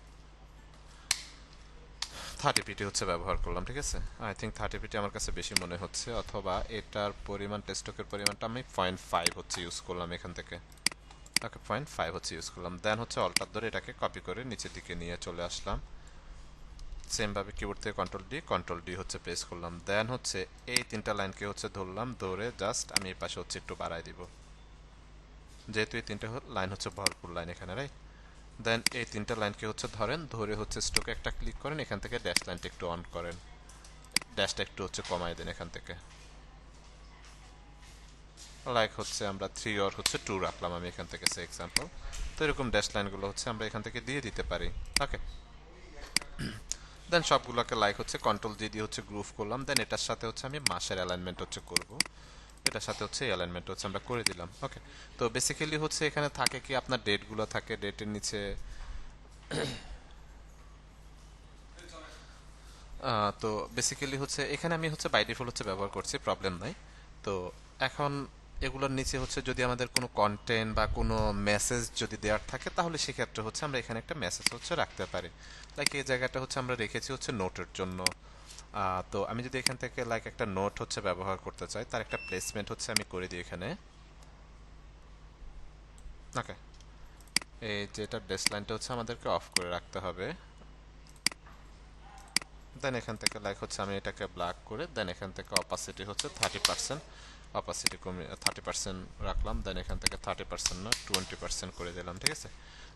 30 পিটি হচ্ছে ব্যবহার করলাম, ঠিক আছে? আই থিঙ্ক 30 পিটি আমার কাছে বেশি মনে হচ্ছে, অথবা এটার পরিমাণ টেস্টকের পরিমাণটা আমি 0.5 হচ্ছে ইউজ করলাম এখান থেকে। ওকে, 0.5 হচ্ছে ইউজ করলাম। দেন হচ্ছে অল্টার ধরে এটাকে কপি করে নিচের দিকে নিয়ে চলে আসলাম। সেমভাবে কিবোর্ড থেকে কন্ট্রোল ডি হচ্ছে প্রেস করলাম। দেন হচ্ছে এই তিনটা লাইনকে হচ্ছে ধরলাম, ধরে জাস্ট আমি এই পাশে হচ্ছে একটু বাড়াই দিব, যেহেতু এই তিনটা লাইন হচ্ছে ভরপুর লাইন এখানে, রাইট? দেন এই তিনটা লাইনকে হচ্ছে ধরেন, ধরে হচ্ছে স্ট্রোকে একটা ক্লিক করেন, এখান থেকে ড্যাশ লাইনটা একটু অন করেন, ড্যাশটা একটু হচ্ছে কমাই দেন এখান থেকে, লাইক হচ্ছে আমরা 3 অর হচ্ছে 2 রাখলাম আমি এখান থেকে সে এক্সাম্পল। তো এরকম ড্যাশ লাইনগুলো হচ্ছে আমরা এখান থেকে দিয়ে দিতে পারি। ওকে, দেন সবগুলোকে লাইক হচ্ছে কন্ট্রোল জি দিয়ে হচ্ছে গ্রুপ করলাম। দেন এটার সাথে হচ্ছে আমি মাসের অ্যালাইনমেন্ট হচ্ছে করব, এটার সাথে হচ্ছে অ্যালাইনমেন্ট হচ্ছে আমরা করে দিলাম। ওকে, তো বেসিক্যালি হচ্ছে এখানে থাকে কি আপনার ডেটগুলো থাকে, ডেটের নিচে তো বেসিক্যালি হচ্ছে এখানে আমি হচ্ছে বাই ডিফল্ট হচ্ছে ব্যবহার করছি, প্রবলেম নাই। তো এখন এগুলোর নিচে হচ্ছে যদি আমাদের কোনো কন্টেন্ট বা কোনো মেসেজ যদি দেওয়ার থাকে, তাহলে সেক্ষেত্রে হচ্ছে আমরা এখানে একটা মেসেজ হচ্ছে রাখতে পারি। লাইক এই জায়গাটা হচ্ছে আমরা রেখেছি হচ্ছে নোটের জন্য। তো আমি যদি এখান থেকে লাইক একটা নোট হচ্ছে ব্যবহার করতে চাই, তার একটা প্লেসমেন্ট হচ্ছে আমি করে দিই এখানে। ওকে, এই যেটা ডেস্ক লাইনটা হচ্ছে আমাদেরকে অফ করে রাখতে হবে। দেন এখান থেকে লাইক হচ্ছে আমি এটাকে ব্ল্যাক করে, দেন এখান থেকে অপাসিটি হচ্ছে 30%, অপাসিটি কমিয়ে 30% রাখলাম। দেন এখান থেকে 30% না 20% করে দিলাম, ঠিক আছে?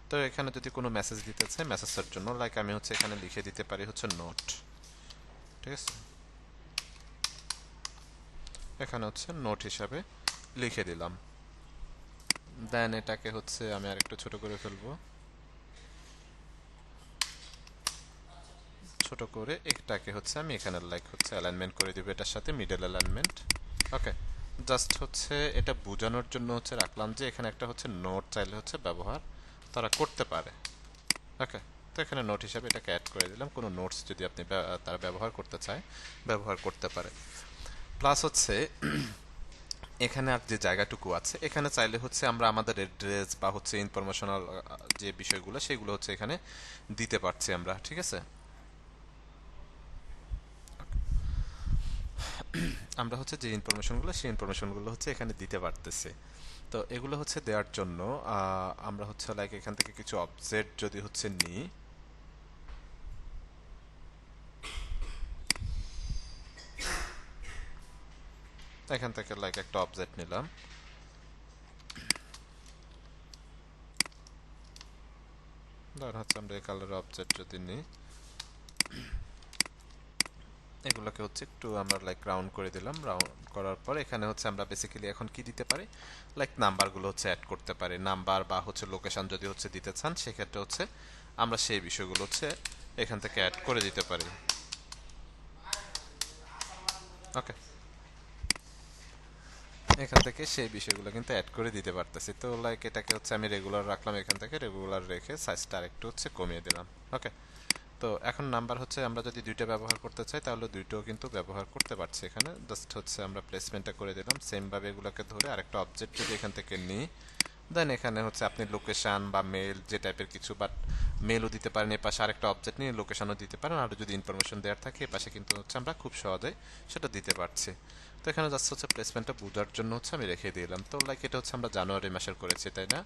তো এখানে যদি কোনো মেসেজ দিতে চাই, মেসেজের জন্য লাইক আমি হচ্ছে এখানে লিখে দিতে পারি হচ্ছে নোট, ঠিক আছে? এখানে হচ্ছে নোট হিসাবে লিখে দিলাম। দেন এটাকে হচ্ছে আমি আরেকটু ছোট করে ফেলবো, ছোট করে এটাকে হচ্ছে আমি এখানে লাইক হচ্ছে অ্যালাইনমেন্ট করে দিব এটার সাথে মিডল অ্যালাইনমেন্ট। ওকে, জাস্ট হচ্ছে এটা বোঝানোর জন্য হচ্ছে রাখলাম যে এখানে একটা হচ্ছে নোট চাইলে হচ্ছে ব্যবহার তারা করতে পারে। ওকে, তো এখানে নোট হিসাবে এটাকে অ্যাড করে দিলাম, কোনো নোটস যদি আপনি তারা ব্যবহার করতে চায় ব্যবহার করতে পারে। প্লাস হচ্ছে এখানে আর যে জায়গাটুকু আছে, এখানে চাইলে হচ্ছে আমরা আমাদের অ্যাড্রেস বা হচ্ছে ইনফরমেশনাল যে বিষয়গুলো সেগুলো হচ্ছে এখানে দিতে পারছি আমরা, ঠিক আছে? আমরা হচ্ছে যে ইনফরমেশনগুলো সেই ইনফরমেশনগুলো হচ্ছে এখানে দিতে পারতেছি। তো এগুলো হচ্ছে দেওয়ার জন্য আমরা হচ্ছে লাইক এখান থেকে কিছু অবজেক্ট যদি হচ্ছে নিই, এখান থেকে লাইক একটা অবজেক্ট নিলাম। ধর হচ্ছে আমরা এই কালারের অবজেক্ট যদি নিই, এগুলোকে হচ্ছে একটু আমরা লাইক রাউন্ড করে দিলাম। রাউন্ড করার পর এখানে হচ্ছে আমরা বেসিক্যালি এখন কি দিতে পারি, লাইক নাম্বারগুলো হচ্ছে অ্যাড করতে পারি। নাম্বার বা হচ্ছে লোকেশন যদি হচ্ছে দিতে চান, সেক্ষেত্রে হচ্ছে আমরা সেই বিষয়গুলো হচ্ছে এখান থেকে অ্যাড করে দিতে পারি। ওকে, এখান থেকে সেই বিষয়গুলো কিন্তু অ্যাড করে দিতে পারতেছি। তো লাইক এটাকে হচ্ছে আমি রেগুলার রাখলাম, এখান থেকে রেগুলার রেখে সাইজটা আরেকটু হচ্ছে কমিয়ে দিলাম। ওকে, তো এখন নাম্বার হচ্ছে আমরা যদি দুইটা ব্যবহার করতে চাই, তাহলে দুইটাও কিন্তু ব্যবহার করতে পারছি। এখানে জাস্ট হচ্ছে আমরা প্লেসমেন্টটা করে দিলাম। সেমভাবে এগুলোকে ধরে আরেকটা অবজেক্ট যদি এখান থেকে নিই, দেন এখানে হচ্ছে আপনি লোকেশন বা মেল যে টাইপের কিছু, বাট মেলও দিতে পারেন, এ পাশে আরেকটা অবজেক্ট নিয়ে লোকেশনও দিতে পারেন, আর যদি ইনফরমেশন দেওয়ার থাকে এ পাশে কিন্তু হচ্ছে আমরা খুব সহজে সেটা দিতে পারছি। তো এখানে জাস্ট হচ্ছে প্লেসমেন্টটা বোঝার জন্য হচ্ছে আমি রেখে দিলাম। তো লাইক এটা হচ্ছে আমরা জানুয়ারি মাসের করেছি, তাই না?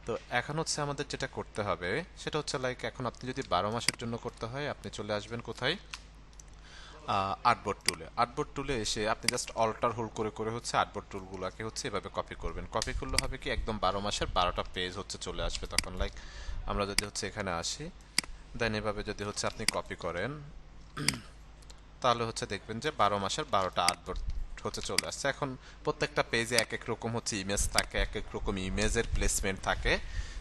তো এখন হচ্ছে আমাদের যেটা করতে হবে সেটা হচ্ছে লাইক এখন আপনি যদি 12 মাসের জন্য করতে হয়, আপনি চলে আসবেন কোথায়, আর্টবোর্ড টুলে এসে আপনি জাস্ট অল্টার হোল্ড করে করে হচ্ছে আর্টবোর্ড টুলগুলোকে হচ্ছে এভাবে কপি করবেন। কপি করলে হবে কি একদম 12 মাসের 12টা পেজ হচ্ছে চলে আসবে তখন। লাইক আমরা যদি হচ্ছে এখানে আসি, দেন এভাবে যদি হচ্ছে আপনি কপি করেন, তাহলে হচ্ছে দেখবেন যে 12 মাসের 12টা আর্টবোর্ড হচ্ছে চলে আসছে। এখন প্রত্যেকটা পেজে এক এক রকম হচ্ছে ইমেজ থাকে, এক এক রকম ইমেজের প্লেসমেন্ট থাকে।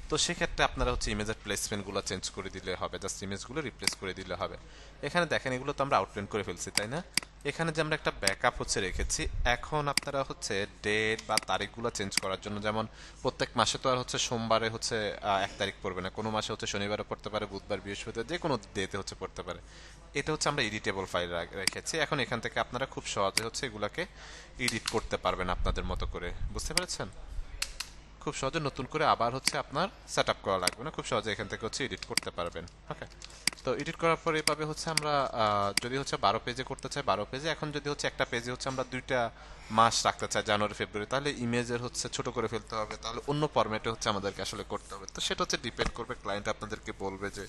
তো সেক্ষেত্রে আপনারা হচ্ছে ইমেজের প্লেসমেন্টগুলো চেঞ্জ করে দিলে হবে, জাস্ট ইমেজগুলো রিপ্লেস করে দিলে হবে। এখানে দেখেন এগুলো তো আমরা আউটলাইন করে ফেলছি, তাই না? এখানে যে আমরা একটা ব্যাকআপ হচ্ছে রেখেছি, এখন আপনারা হচ্ছে ডেট বা তারিখগুলো চেঞ্জ করার জন্য, যেমন প্রত্যেক মাসে তো আর হচ্ছে সোমবারে হচ্ছে 1 তারিখ পড়বে না, কোনো মাসে হচ্ছে শনিবারে পড়তে পারে, বুধবার বৃহস্পতিবার যে কোনো ডেতে হচ্ছে পড়তে পারে। এটা হচ্ছে আমরা এডিটেবল ফাইল রেখেছি। এখন এখান থেকে আপনারা খুব সহজে হচ্ছে এগুলাকে এডিট করতে পারবেন আপনাদের মতো করে, বুঝতে পেরেছেন? খুব সহজে নতুন করে আবার হচ্ছে আপনার সেট আপ করা লাগবে না, খুব সহজে এখান থেকে হচ্ছে এডিট করতে পারবেন। ওকে, তো এডিট করার পর এভাবে হচ্ছে আমরা যদি হচ্ছে 12 পেজে করতে চাই 12 পেজে, এখন যদি হচ্ছে একটা পেজে হচ্ছে আমরা 2টা মাস রাখতে চাই, জানুয়ারি ফেব্রুয়ারি, তাহলে ইমেজের হচ্ছে ছোট করে ফেলতে হবে, তাহলে অন্য ফরম্যাটে হচ্ছে আমাদেরকে আসলে করতে হবে। তো সেটা হচ্ছে ডিপেন্ড করবে, ক্লায়েন্ট আপনাদেরকে বলবে যে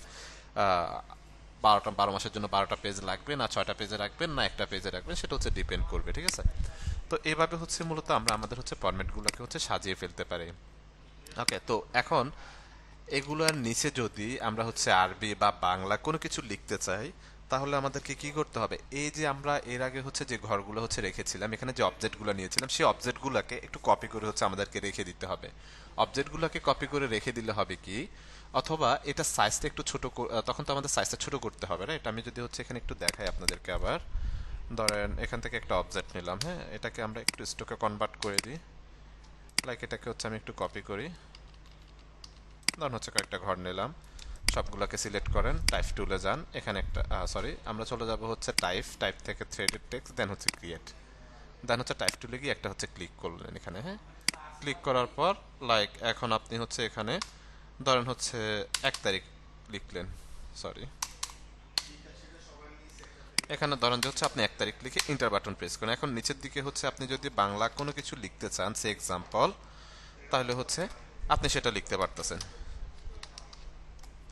12 মাসের জন্য 12টা পেজ লাগবে না 6টা পেজে রাখবেন না একটা পেজে রাখবেন, সেটা হচ্ছে ডিপেন্ড করবে, ঠিক আছে? তো এইভাবে হচ্ছে মূলত আমরা আমাদের হচ্ছে ফরম্যাটগুলোকে হচ্ছে সাজিয়ে ফেলতে পারি। ওকে, তো এখন এগুলোর নিচে যদি আমরা হচ্ছে আরবি বা বাংলা কোনো কিছু লিখতে চাই, তাহলে আমাদেরকে কি করতে হবে? এই যে আমরা এর আগে হচ্ছে যে ঘরগুলো হচ্ছে রেখেছিলাম, এখানে যে অবজেক্টগুলো নিয়েছিলাম, সেই অবজেক্টগুলোকে একটু কপি করে হচ্ছে আমাদেরকে রেখে দিতে হবে। অবজেক্টগুলোকে কপি করে রেখে দিলে হবে কি, অথবা এটা সাইজটা একটু ছোট তখন তো আমাদের সাইজটা ছোট করতে হবে, রাইট? আমি যদি হচ্ছে এখানে একটু দেখাই আপনাদেরকে আবার, ধরেন এখান থেকে একটা অবজেক্ট নিলাম, হ্যাঁ, এটাকে আমরা একটু স্টকে কনভার্ট করে দিই। লাইক এটাকে হচ্ছে আমি একটু কপি করি, ধরুন হচ্ছে কয়েকটা ঘর নিলাম, সবগুলোকে সিলেক্ট করেন, টাইপ টুলে যান, এখানে একটা সরি আমরা চলে যাব হচ্ছে টাইপ, টাইপ থেকে থ্রেডেড টেক্সট, দেন হচ্ছে ক্রিয়েট, দেন হচ্ছে টাইপ টুলে গিয়ে একটা হচ্ছে ক্লিক করলেন এখানে, হ্যাঁ। ক্লিক করার পর লাইক এখন আপনি হচ্ছে এখানে ধরেন হচ্ছে 1 তারিখ লিখলেন, সরি, এখানে ধরেন যে হচ্ছে আপনি 1 তারিখ লিখে ইন্টার বাটন প্রেস করেন। এখন নিচের দিকে হচ্ছে আপনি যদি বাংলা কোনো কিছু লিখতে চান, সে এক্সাম্পল, তাহলে হচ্ছে আপনি সেটা লিখতে পারতেছেন।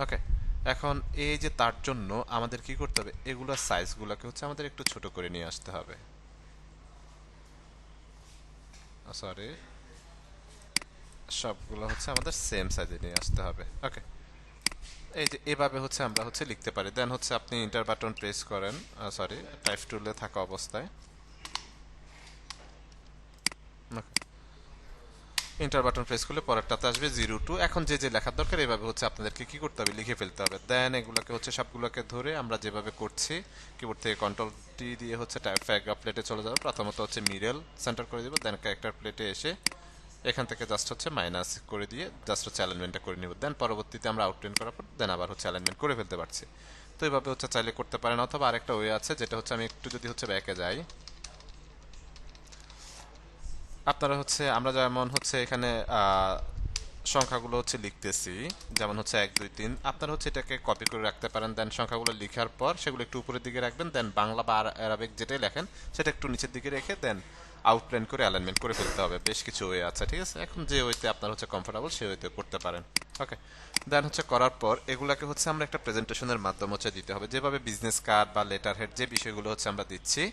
ওকে, এখন এই যে তার জন্য আমাদের কি করতে হবে, এগুলোর সাইজগুলোকে হচ্ছে আমাদের একটু ছোট করে নিয়ে আসতে হবে, সরি, সবগুলো হচ্ছে আমাদের সেম সাইজে নিয়ে আসতে হবে। ওকে, এই যে এভাবে হচ্ছে আমরা হচ্ছে লিখতে পারি। দেন হচ্ছে আপনি ইন্টার বাটন প্রেস করেন, সরি, টাইপ টুলে থাকা অবস্থায় ইন্টার বাটন প্রেস করলে পরেরটাতে আসবে 02। এখন যে যে লেখার দরকার এভাবে হচ্ছে আপনাদেরকে কি করতে হবে, লিখে ফেলতে হবে। দেন এগুলোকে হচ্ছে সবগুলোকে ধরে আমরা যেভাবে করছি, কিবোর্ড থেকে কন্ট্রোল টি দিয়ে হচ্ছে প্যারাগ্রাফ প্লেটে চলে যাবে। প্রথমত হচ্ছে মিডল সেন্টার করে দিব, দেন ক্যারেক্টার প্লেটে এসে এখান থেকে জাস্ট হচ্ছে মাইনাস করে দিয়ে জাস্ট হচ্ছে অ্যালাইনমেন্টটা করে নিব। দেন পরবর্তীতে আমরা আউটলাইন করার পর দেন আবার হচ্ছে অ্যালাইনমেন্ট করে ফেলতে পারছি। তো এইভাবে হচ্ছে চাইলে করতে পারেন, অথবা আরেকটা ওয়ে আছে, যেটা হচ্ছে আমি একটু যদি হচ্ছে ব্যাকে যাই, আপনারা হচ্ছে আমরা যেমন হচ্ছে এখানে সংখ্যাগুলো হচ্ছে লিখতেছি, যেমন হচ্ছে 1 2 3, আপনারা হচ্ছে এটাকে কপি করে রাখতে পারেন। দেন সংখ্যাগুলো লেখার পর সেগুলো একটু উপরের দিকে রাখবেন, দেন বাংলা বা আরবিক যেটাই লেখেন সেটা একটু নিচের দিকে রেখে দেন আউটলাইন করে অ্যালাইনমেন্ট করে ফেলতে হবে। বেশ কিছু ওয়ে আছে, ঠিক আছে? এখন যে ওয়েতে আপনার হচ্ছে কমফোর্টেবল সেই ওয়েতে করতে পারেন। ওকে, দেন হচ্ছে করার পর এগুলাকে হচ্ছে আমরা একটা প্রেজেন্টেশনের মাধ্যমে হচ্ছে দিতে হবে, যেভাবে বিজনেস কার্ড বা লেটার হেড যে বিষয়গুলো হচ্ছে আমরা দিচ্ছি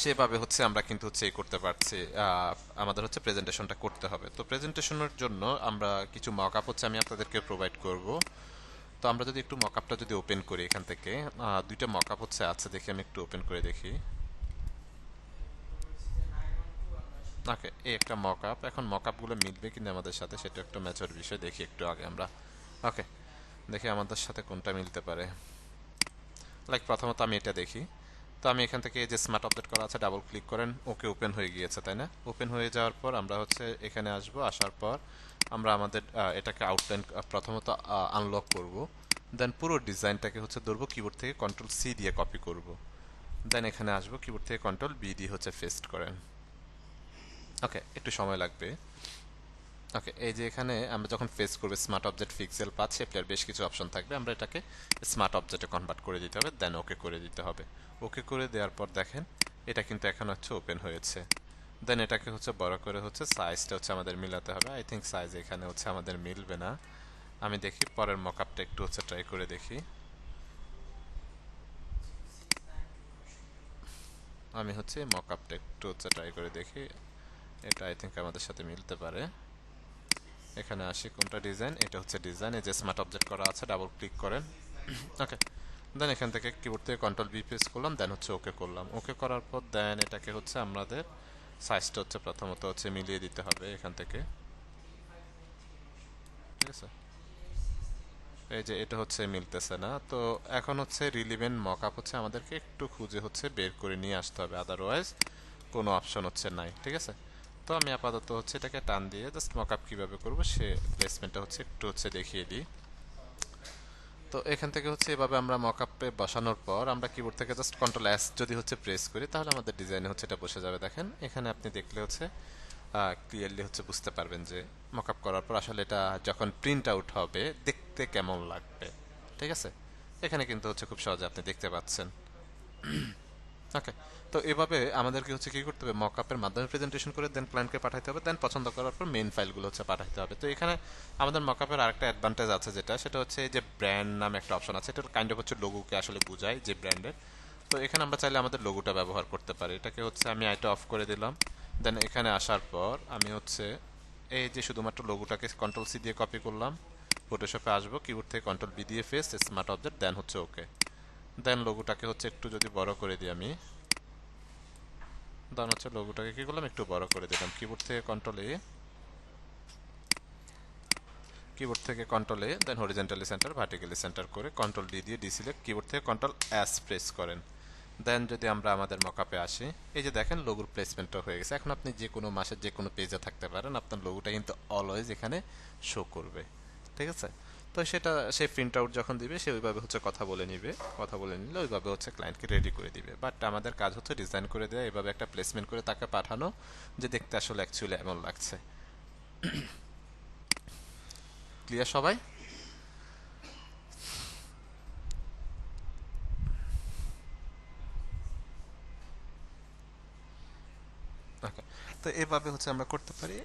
সেভাবে হচ্ছে আমরা কিন্তু হচ্ছে এই করতে পারছি। আমাদের হচ্ছে প্রেজেন্টেশনটা করতে হবে। তো প্রেজেন্টেশনের জন্য আমরা কিছু মকআপ হচ্ছে আমি আপনাদেরকে প্রোভাইড করব। তো আমরা যদি একটু মকআপটা যদি ওপেন করি এখান থেকে, 2টা মকআপ হচ্ছে আছে, দেখি আমি একটু ওপেন করে দেখি। ওকে, এই একটা মকআপ, এখন মকআপগুলো মিলবে কিনা আমাদের সাথে সেটা একটা ম্যাচের বিষয়, দেখি একটু আগে আমরা। ওকে, দেখি আমাদের সাথে কোনটা মিলতে পারে। লাইক প্রথমত আমি এটা দেখি। তো আমি এখান থেকে এই যে স্মার্ট আপডেট করা আছে ডাবল ক্লিক করেন, ওকে ওপেন হয়ে গিয়েছে, তাই না? ওপেন হয়ে যাওয়ার পর আমরা হচ্ছে এখানে আসবো, আসার পর আমরা আমাদের এটাকে আউটলাইন প্রথমত আনলক করব। দেন পুরো ডিজাইনটাকে হচ্ছে ধরবো, কিবোর্ড থেকে কন্ট্রোল সি দিয়ে কপি করব। দেন এখানে আসবো, কিবোর্ড থেকে কন্ট্রোল বি দিয়ে হচ্ছে পেস্ট করেন। ওকে, একটু সময় লাগবে। ওকে, এই যে এখানে আমরা যখন ফেস করবে স্মার্ট অবজেক্ট পিক্সেল পাথ শেপটার বেশ কিছু অপশন থাকবে, আমরা এটাকে স্মার্ট অবজেক্টে কনভার্ট করে দিতে হবে, দেন ওকে করে দিতে হবে। ওকে করে দেওয়ার পর দেখেন এটা কিন্তু এখন হচ্ছে ওপেন হয়েছে। দেন এটাকে হচ্ছে বড় করে হচ্ছে সাইজটা হচ্ছে আমাদের মিলাতে হবে। আই থিঙ্ক সাইজ এখানে হচ্ছে আমাদের মিলবে না। আমি দেখি পরের মকআপটা একটু হচ্ছে ট্রাই করে দেখি। আমি হচ্ছে মকআপটা একটু হচ্ছে ট্রাই করে দেখি, এটা আই থিঙ্ক আমাদের সাথে মিলতে পারে। এখানে আসি, কোনটা ডিজাইন, এটা হচ্ছে ডিজাইন। এই যে স্মার্ট অবজেক্ট করা আছে, ডাবল ক্লিক করেন। ওকে, দেন এখান থেকে কিবোর্ড থেকে কন্ট্রোল বি প্রেস করলাম, দেন হচ্ছে ওকে করলাম। ওকে করার পর দেন এটাকে হচ্ছে আমাদের সাইজটা হচ্ছে প্রথমত হচ্ছে মিলিয়ে দিতে হবে এখান থেকে, ঠিক আছে। এই যে এটা হচ্ছে মিলতেছে না, তো এখন হচ্ছে রিলিভেন্ট মকআপ হচ্ছে আমাদেরকে একটু খুঁজে হচ্ছে বের করে নিয়ে আসতে হবে, আদারওয়াইজ কোনো অপশন হচ্ছে নাই, ঠিক আছে। তো আমি আপাতত হচ্ছে এটাকে টান দিয়ে জাস্ট মকআপ কীভাবে করবো সে প্লেসমেন্টটা হচ্ছে একটু হচ্ছে দেখিয়ে দিই। তো এখান থেকে হচ্ছে এভাবে আমরা মকআপে বসানোর পর আমরা কিবোর্ড থেকে জাস্ট কন্ট্রোল এস যদি হচ্ছে প্রেস করি তাহলে আমাদের ডিজাইনে হচ্ছে এটা বসে যাবে। দেখেন এখানে আপনি দেখলে হচ্ছে ক্লিয়ারলি হচ্ছে বুঝতে পারবেন যে মকআপ করার পর আসলে এটা যখন প্রিন্ট আউট হবে দেখতে কেমন লাগবে, ঠিক আছে। এখানে কিন্তু হচ্ছে খুব সহজে আপনি দেখতে পাচ্ছেন। ওকে, তো এভাবে আমাদেরকে হচ্ছে কি করতে হবে, মকআপের মাধ্যমে প্রেজেন্টেশন করে দেন ক্লায়েন্টকে পাঠাইতে হবে, দেন পছন্দ করার পর মেইন ফাইলগুলো হচ্ছে পাঠাইতে হবে। তো এখানে আমাদের মকআপের আরেকটা অ্যাডভান্টেজ আছে, যেটা সেটা হচ্ছে যে ব্র্যান্ড নামে একটা অপশন আছে, এটা কাইন্ড অফ হচ্ছে লোগোকে আসলে বোঝায় যে ব্র্যান্ডের। তো এখানে আমরা চাইলে আমাদের লোগোটা ব্যবহার করতে পারি। এটাকে হচ্ছে আমি আইটা অফ করে দিলাম, দেন এখানে আসার পর আমি হচ্ছে এই যে শুধুমাত্র লোগোটাকে কন্ট্রোল সি দিয়ে কপি করলাম, ফটোশপে আসবো, কিবোর্ড থেকে কন্ট্রোল বি দিয়ে ফেস স্মার্ট অবজেক্ট, দেন হচ্ছে ওকে। দেন লোগোটাকে হচ্ছে একটু যদি বড় করে দিই আমি, দেন হচ্ছে লোগোটাকে কি করলাম একটু বড় করে দিলাম, কিবোর্ড থেকে কন্ট্রোল এ, কিবোর্ড থেকে কন্ট্রোল এ, দেন হরিজন্টালি সেন্টার ভার্টিক্যালি সেন্টার করে কন্ট্রোল ডি দিয়ে ডিসিলেক্ট, কিবোর্ড থেকে কন্ট্রোল এস প্রেস করেন। দেন যদি আমরা আমাদের মকআপে আসি, এই যে দেখেন লোগোর প্লেসমেন্টটা হয়ে গেছে। এখন আপনি যে কোনো মাসের যে কোনো পেজে থাকতে পারেন, আপনার লোগোটা কিন্তু অলওয়েজ এখানে শো করবে, ঠিক আছে। তো সেটা সে প্রিন্ট আউট যখন দিবে সে ওইভাবে হচ্ছে কথা বলে নিবে, কথা বলে নিলে ওইভাবে হচ্ছে ক্লায়েন্টকে রেডি করে দিবে। বাট আমাদের কাজ হচ্ছে ডিজাইন করে দেওয়া, এভাবে একটা প্লেসমেন্ট করে তাকে পাঠানো যে দেখতে আসলে অ্যাকচুয়ালি এমন লাগছে। ক্লিয়ার সবাই? ওকে, তো এভাবে হচ্ছে আমরা করতে পারি।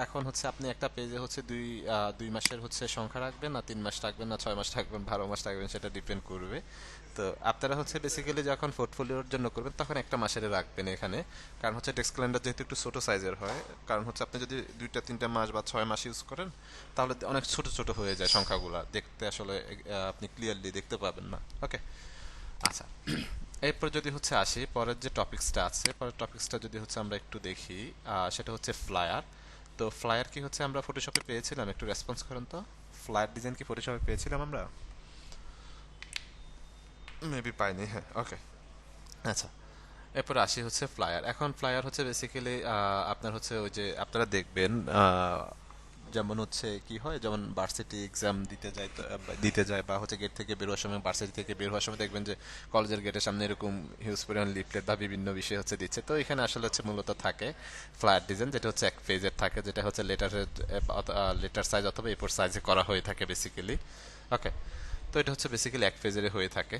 এখন হচ্ছে আপনি একটা পেজে হচ্ছে দুই মাসের হচ্ছে সংখ্যা রাখবেন, না 3 মাস রাখবেন, না 6 মাস রাখবেন, 12 মাস রাখবেন, সেটা ডিপেন্ড করবে। তো আপনারা হচ্ছে বেসিক্যালি যখন পোর্টফোলিওর জন্য করবেন তখন একটা মাসের রাখবেন এখানে, কারণ হচ্ছে টেক্সট ক্যালেন্ডার যেহেতু একটু ছোট সাইজের হয়, কারণ হচ্ছে আপনি যদি 2-3 মাস বা 6 মাস ইউজ করেন তাহলে অনেক ছোট ছোট হয়ে যায় সংখ্যাগুলো, দেখতে আসলে আপনি ক্লিয়ারলি দেখতে পাবেন না। ওকে, আচ্ছা, এরপর যদি হচ্ছে আসি পরের যে টপিক্সটা আছে, পরের টপিক্সটা যদি হচ্ছে আমরা একটু দেখি, সেটা হচ্ছে ফ্লায়ার। তো ফ্লায়ার কি হচ্ছে আমরা ফটোশপে পেয়েছিলাম, একটু রেসপন্স করেন তো। ফ্লায়ার ডিজাইন কি ফটোশপে পেয়েছিলাম আমরা? মেবি পাইনি, হ্যাঁ, ওকে। আচ্ছা, এরপর আসি হচ্ছে ফ্লায়ার। এখন ফ্লায়ার হচ্ছে বেসিক্যালি আপনার হচ্ছে ওই যে আপনারা দেখবেন যেমন হচ্ছে কি হয়, যেমন ভার্সিটি এক্সাম দিতে যায় বা হচ্ছে গেট থেকে বের হওয়ার সময়, ভার্সিটি থেকে বের হওয়ার সময় দেখবেন যে কলেজের গেটের সামনে এরকম হিউজ পরিমাণ লিফলেট বা বিভিন্ন বিষয় হচ্ছে দিচ্ছে। তো এখানে আসলে হচ্ছে মূলত থাকে ফ্লায়ার ডিজাইন, যেটা হচ্ছে এক পেজের থাকে, যেটা হচ্ছে লেটার সাইজ অথবা এ4 সাইজে করা হয়ে থাকে বেসিক্যালি। ওকে, তো এটা হচ্ছে বেসিক্যালি এক পেজের হয়ে থাকে।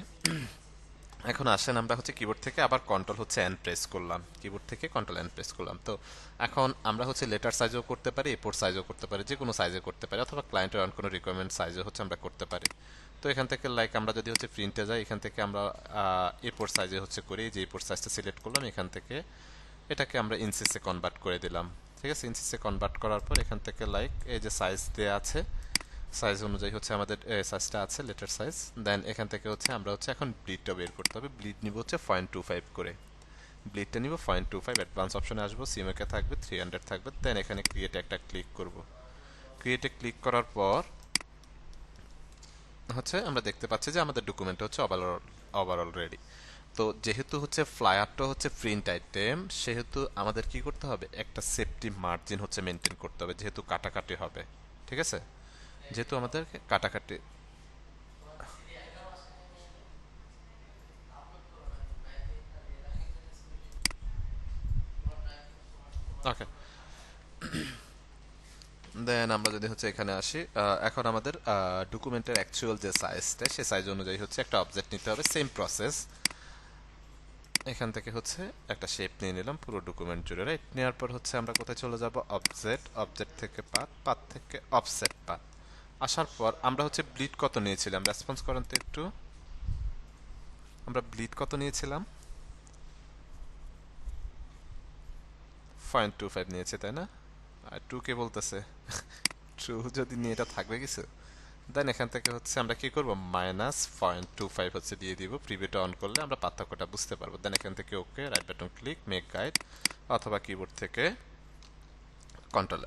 এখন আসেন আমরা হচ্ছে কিবোর্ড থেকে আবার কন্ট্রোল হচ্ছে এন প্রেস করলাম, কিবোর্ড থেকে কন্ট্রোল এন প্রেস করলাম। তো এখন আমরা হচ্ছে লেটার সাইজও করতে পারি, এ4 সাইজও করতে পারি, যে কোনো সাইজে করতে পারি, অথবা ক্লায়েন্টের অন কোনো রিকোয়ারমেন্ট সাইজও হচ্ছে আমরা করতে পারি। তো এখান থেকে লাইক আমরা যদি হচ্ছে প্রিন্টে যাই, এখান থেকে আমরা এ4 সাইজে হচ্ছে করি, যে এ4 সাইজটা সিলেক্ট করলাম, এখান থেকে এটাকে আমরা ইঞ্চিসে কনভার্ট করে দিলাম, ঠিক আছে। ইঞ্চিসে কনভার্ট করার পর এখান থেকে লাইক এই যে সাইজ দেওয়া আছে, সাইজ অনুযায়ী হচ্ছে আমাদের সাইজটা আছে লেটার সাইজ। দেন এখান থেকে হচ্ছে আমরা হচ্ছে এখন ব্লিডটা বের করতে হবে, ব্লিড নিব হচ্ছে 0.25 করে, ব্লিডটা নিব 0.25, অ্যাডভান্স অপশনে আসবো, সিমেকে থাকবে 300 থাকবে, দেন এখানে ক্রিয়েটে একটা ক্লিক করব। ক্রিয়েটে ক্লিক করার পর হচ্ছে আমরা দেখতে পাচ্ছি যে আমাদের ডকুমেন্ট হচ্ছে ওভারঅল রেডি। তো যেহেতু হচ্ছে ফ্লায়ারটা হচ্ছে প্রিন্ট আইটেম, সেহেতু আমাদের কি করতে হবে, একটা সেফটি মার্জিন হচ্ছে মেনটেন করতে হবে, যেহেতু কাটাকাটি হবে, ঠিক আছে। যেহেতু আমাদেরকে কাটাকাটি, ওকে, দেন আমরা যদি হচ্ছে এখানে আসি, এখন আমাদের ডকুমেন্টের অ্যাকচুয়াল যে সাইজটা, সেই সাইজ অনুযায়ী হচ্ছে একটা অবজেক্ট নিতে হবে, সেম প্রসেস। এখান থেকে হচ্ছে একটা শেপ নিয়ে নিলাম পুরো ডকুমেন্ট জুড়ে, রাইট। নেওয়ার পর হচ্ছে আমরা কোথায় চলে যাব, অবজেক্ট, অবজেক্ট থেকে পাথ, পাথ থেকে অফসেট পাথ। আসার পর আমরা হচ্ছে ব্লিড কত নিয়েছিলাম, রেসপন্স করেন তো একটু, আমরা ব্লিড কত নিয়েছিলাম? 0.25 নিয়েছে তাই না, আর 2 কে বলতেছে। ট্রু যদি নিয়ে এটা থাকবে কিছু, দেন এখান থেকে হচ্ছে আমরা কি করব, -0.25 হচ্ছে দিয়ে দিব। প্রিভিউটা অন করলে আমরা পার্থক্যটা বুঝতে পারবো। দেন এখান থেকে okay, right button click, make guide, অথবা কিবোর্ড থেকে কন্ট্রোল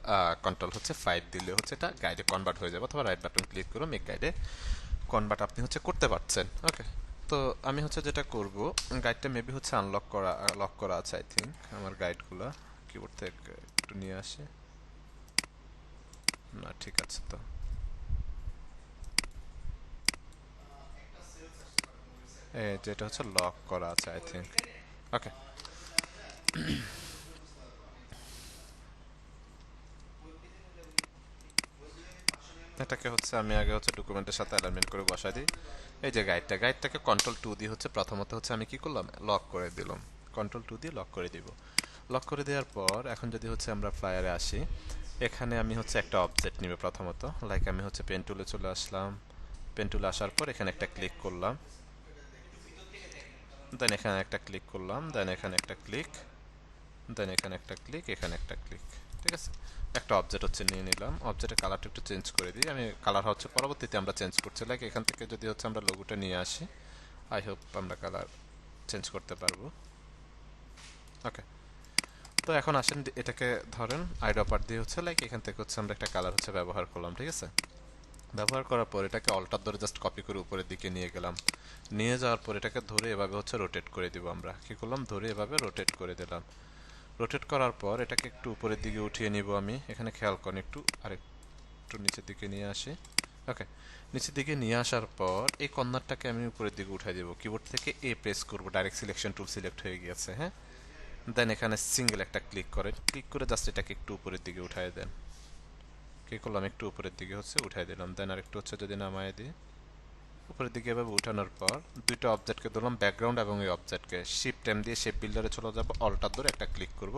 কন্ট্রোল হচ্ছে 5 দিলে হচ্ছে এটা গাইডে কনভার্ট হয়ে যাবে, অথবা রাইট বাটন ক্লিক করে মেক গাইডে কনভার্ট আপনি হচ্ছে করতে পারছেন। ওকে, তো আমি হচ্ছে যেটা করব, গাইডটা মেবি হচ্ছে আনলক করা, লক করা আছে আই থিঙ্ক আমার গাইডগুলো। কিবোর্ড থেকে একটু নিয়ে আসি, না ঠিক আছে। তো যেটা হচ্ছে লক করা আছে আই থিঙ্ক। ওকে, এটাকে হচ্ছে আমি আগে হচ্ছে ডকুমেন্টের সাথে অ্যালাইনমেন্ট করে বসাই দিই। এই যে গাইডটাকে কন্ট্রোল 2 দিয়ে হচ্ছে প্রথমত হচ্ছে আমি কি করলাম, লক করে দিলাম। কন্ট্রোল 2 দিয়ে লক করে দিব। লক করে দেওয়ার পর এখন যদি হচ্ছে আমরা ফ্লায়ারে আসি, এখানে আমি হচ্ছে একটা অবজেক্ট নিব প্রথমত। লাইক আমি হচ্ছে পেন টুলে চলে আসলাম, পেন টুলে আসার পর এখানে একটা ক্লিক করলাম, দেন এখানে একটা ক্লিক করলাম, দেন এখানে একটা ক্লিক, দেন এখানে একটা ক্লিক, এখানে একটা ক্লিক। ঠিক আছে, একটা অবজেক্ট হচ্ছে নিয়ে নিলাম। অবজেক্টের কালারটা একটু চেঞ্জ করে দিই আমি, কালার হচ্ছে পরবর্তীতে আমরা চেঞ্জ করছি। লাইক এখান থেকে যদি হচ্ছে আমরা লোগোটা নিয়ে আসি, আই হোপ আমরা কালার চেঞ্জ করতে পারবো। ওকে, তো এখন আসেন এটাকে ধরেন আইড্রপার দিয়ে হচ্ছে লাইক এখান থেকে হচ্ছে আমরা একটা কালার হচ্ছে ব্যবহার করলাম। ঠিক আছে, ব্যবহার করার পর এটাকে অল্টার ধরে জাস্ট কপি করে উপরের দিকে নিয়ে গেলাম। নিয়ে যাওয়ার পর এটাকে ধরে এভাবে হচ্ছে রোটেট করে দিব। আমরা কি করলাম, ধরে এভাবে রোটেট করে দিলাম। রোটেট করার পর এটাকে একটু উপরের দিকে উঠিয়ে নিব আমি। এখানে খেয়াল করেন একটু, আর একটু নিচের দিকে নিয়ে আসি। ওকে, নিচের দিকে নিয়ে আসার পর এই কর্নারটাকে আমি উপরের দিকে উঠাই দেবো। কিবোর্ড থেকে এ প্রেস করব, ডাইরেক্ট সিলেকশন টুল সিলেক্ট হয়ে গিয়েছে। হ্যাঁ, দেন এখানে সিঙ্গেল একটা ক্লিক করেন, ক্লিক করে জাস্ট এটাকে একটু উপরের দিকে উঠাই দেন। কি করলাম, একটু উপরের দিকে হচ্ছে উঠাই দিলাম। দেন আর একটু হচ্ছে যদি নামায় দিই, উপরের দিকে এভাবে উঠানোর পর দুইটা অবজেক্টকে ধরলাম, ব্যাকগ্রাউন্ড এবং এই অবজেক্টকে শিফট এম দিয়ে শেপ বিল্ডারে চলে যাব, অল্টার ধরে একটা ক্লিক করব,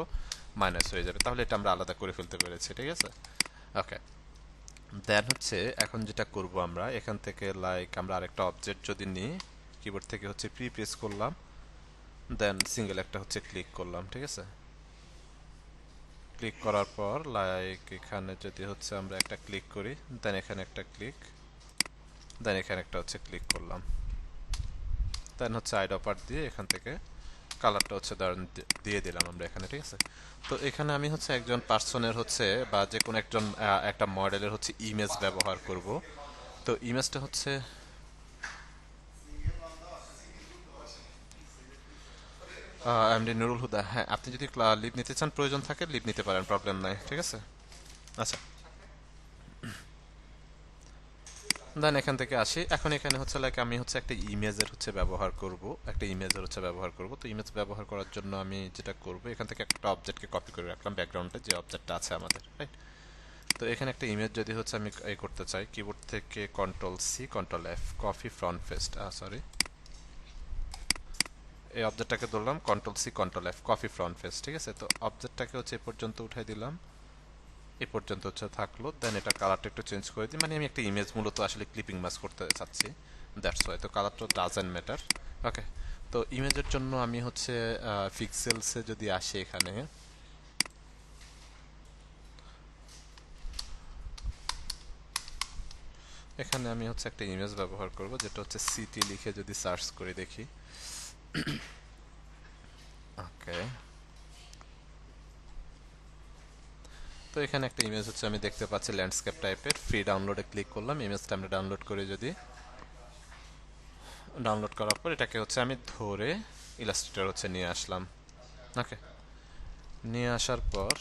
মাইনাস হয়ে যাবে। তাহলে এটা আমরা আলাদা করে ফেলতে পেরেছি। ঠিক আছে, ওকে। দেন হচ্ছে এখন যেটা করব আমরা এখান থেকে, লাইক আমরা আরেকটা অবজেক্ট যদি নিই, কিবোর্ড থেকে হচ্ছে প্রেস করলাম, দেন সিঙ্গেল একটা হচ্ছে ক্লিক করলাম। ঠিক আছে, ক্লিক করার পর লাইক এখানে যদি হচ্ছে আমরা একটা ক্লিক করি, দেন এখানে একটা ক্লিক, দেন এখানে একটা হচ্ছে ক্লিক করলাম, দেন হচ্ছে আইড্রপার দিয়ে এখান থেকে কালারটা হচ্ছে ধরেন দিয়ে দিলাম আমরা এখানে। ঠিক আছে, তো এখানে আমি হচ্ছে একজন পার্সনের হচ্ছে বা যে কোনো একজন একটা মডেলের হচ্ছে ইমেজ ব্যবহার করব। তো ইমেজটা হচ্ছে এমডি নুরুল হুদা। হ্যাঁ, আপনি যদি লিভ নিতে চান, প্রয়োজন থাকে লিভ নিতে পারেন, প্রবলেম নাই। ঠিক আছে, আচ্ছা। দেন এখান থেকে আসি, এখন এখানে হচ্ছে লাইক আমি হচ্ছে একটা ইমেজের হচ্ছে ব্যবহার করব, একটা ইমেজের হচ্ছে ব্যবহার করব। তো ইমেজ ব্যবহার করার জন্য আমি যেটা করব, এখান থেকে একটা অবজেক্টকে কপি করে রাখলাম, ব্যাকগ্রাউন্ডে যে অবজেক্টটা আছে আমাদের, রাইট। তো এখানে একটা ইমেজ যদি হচ্ছে আমি এই করতে চাই, কিবোর্ড থেকে control C control F, copy front paste, sorry, এই অবজেক্টটাকে ধরলাম, control C control F, copy front paste. ঠিক আছে, তো অবজেক্টটাকে হচ্ছে এ পর্যন্ত উঠাই দিলাম, এ পর্যন্ত হচ্ছে থাকলো। দেন এটা কালারটা একটু চেঞ্জ করে দিই, মানে আমি একটা ইমেজ মূলত আসলে ক্লিপিং মাস করতে চাচ্ছি, দ্যাটস ওয়াই। তো কালারটা ডাজেন্ট ম্যাটার। ওকে, তো ইমেজের জন্য আমি হচ্ছে পিক্সেলসে যদি আসি, এখানে এখানে আমি হচ্ছে একটা ইমেজ ব্যবহার করব, যেটা হচ্ছে সিটি লিখে যদি সার্চ করে দেখি। ওকে, তো এখানে একটা ইমেজ হচ্ছে আমি দেখতে পাচ্ছি ল্যান্ডস্কেপ টাইপের। ফ্রি ডাউনলোডে ক্লিক করলাম, ইমেজটা আমরা ডাউনলোড করে যদি ডাউনলোড করার পর এটাকে হচ্ছে আমি ধরে ইলাস্ট্রেটর হচ্ছে নিয়ে আসলাম। ওকে, নিয়ে আসার পর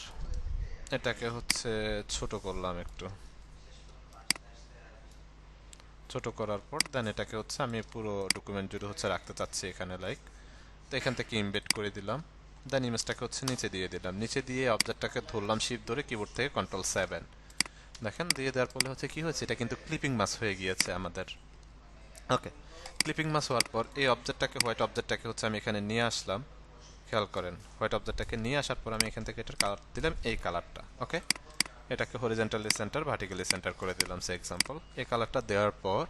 এটাকে হচ্ছে ছোট করলাম একটু, ছোট করার পর দেন এটাকে হচ্ছে আমি পুরো ডকুমেন্ট জুড়ে হচ্ছে রাখতে চাচ্ছি এখানে, লাইক। তো এখান থেকে ইমবেড করে দিলাম, দেন ইমেজটাকে হচ্ছে নিচে দিয়ে দিলাম। নিচে দিয়ে অবজেক্টটাকে ধরলাম শিফট ধরে, কিবোর্ড থেকে কন্ট্রোল 7, দেখেন দিয়ে দেওয়ার ফলে হচ্ছে কি হয়েছে, এটা কিন্তু ক্লিপিং মাস হয়ে গিয়েছে আমাদের। ওকে, ক্লিপিং মাস হওয়ার পর এই অবজেক্টটাকে, হোয়াইট অবজেক্টটাকে হচ্ছে আমি এখানে নিয়ে আসলাম। খেয়াল করেন, হোয়াইট অবজেক্টটাকে নিয়ে আসার পর আমি এখান থেকে এটার কালার দিলাম, এই কালারটা। ওকে, এটাকে হরিজন্টালি সেন্টার, ভার্টিক্যালি সেন্টার করে দিলাম, সে এক্সাম্পল। এই কালারটা দেওয়ার পর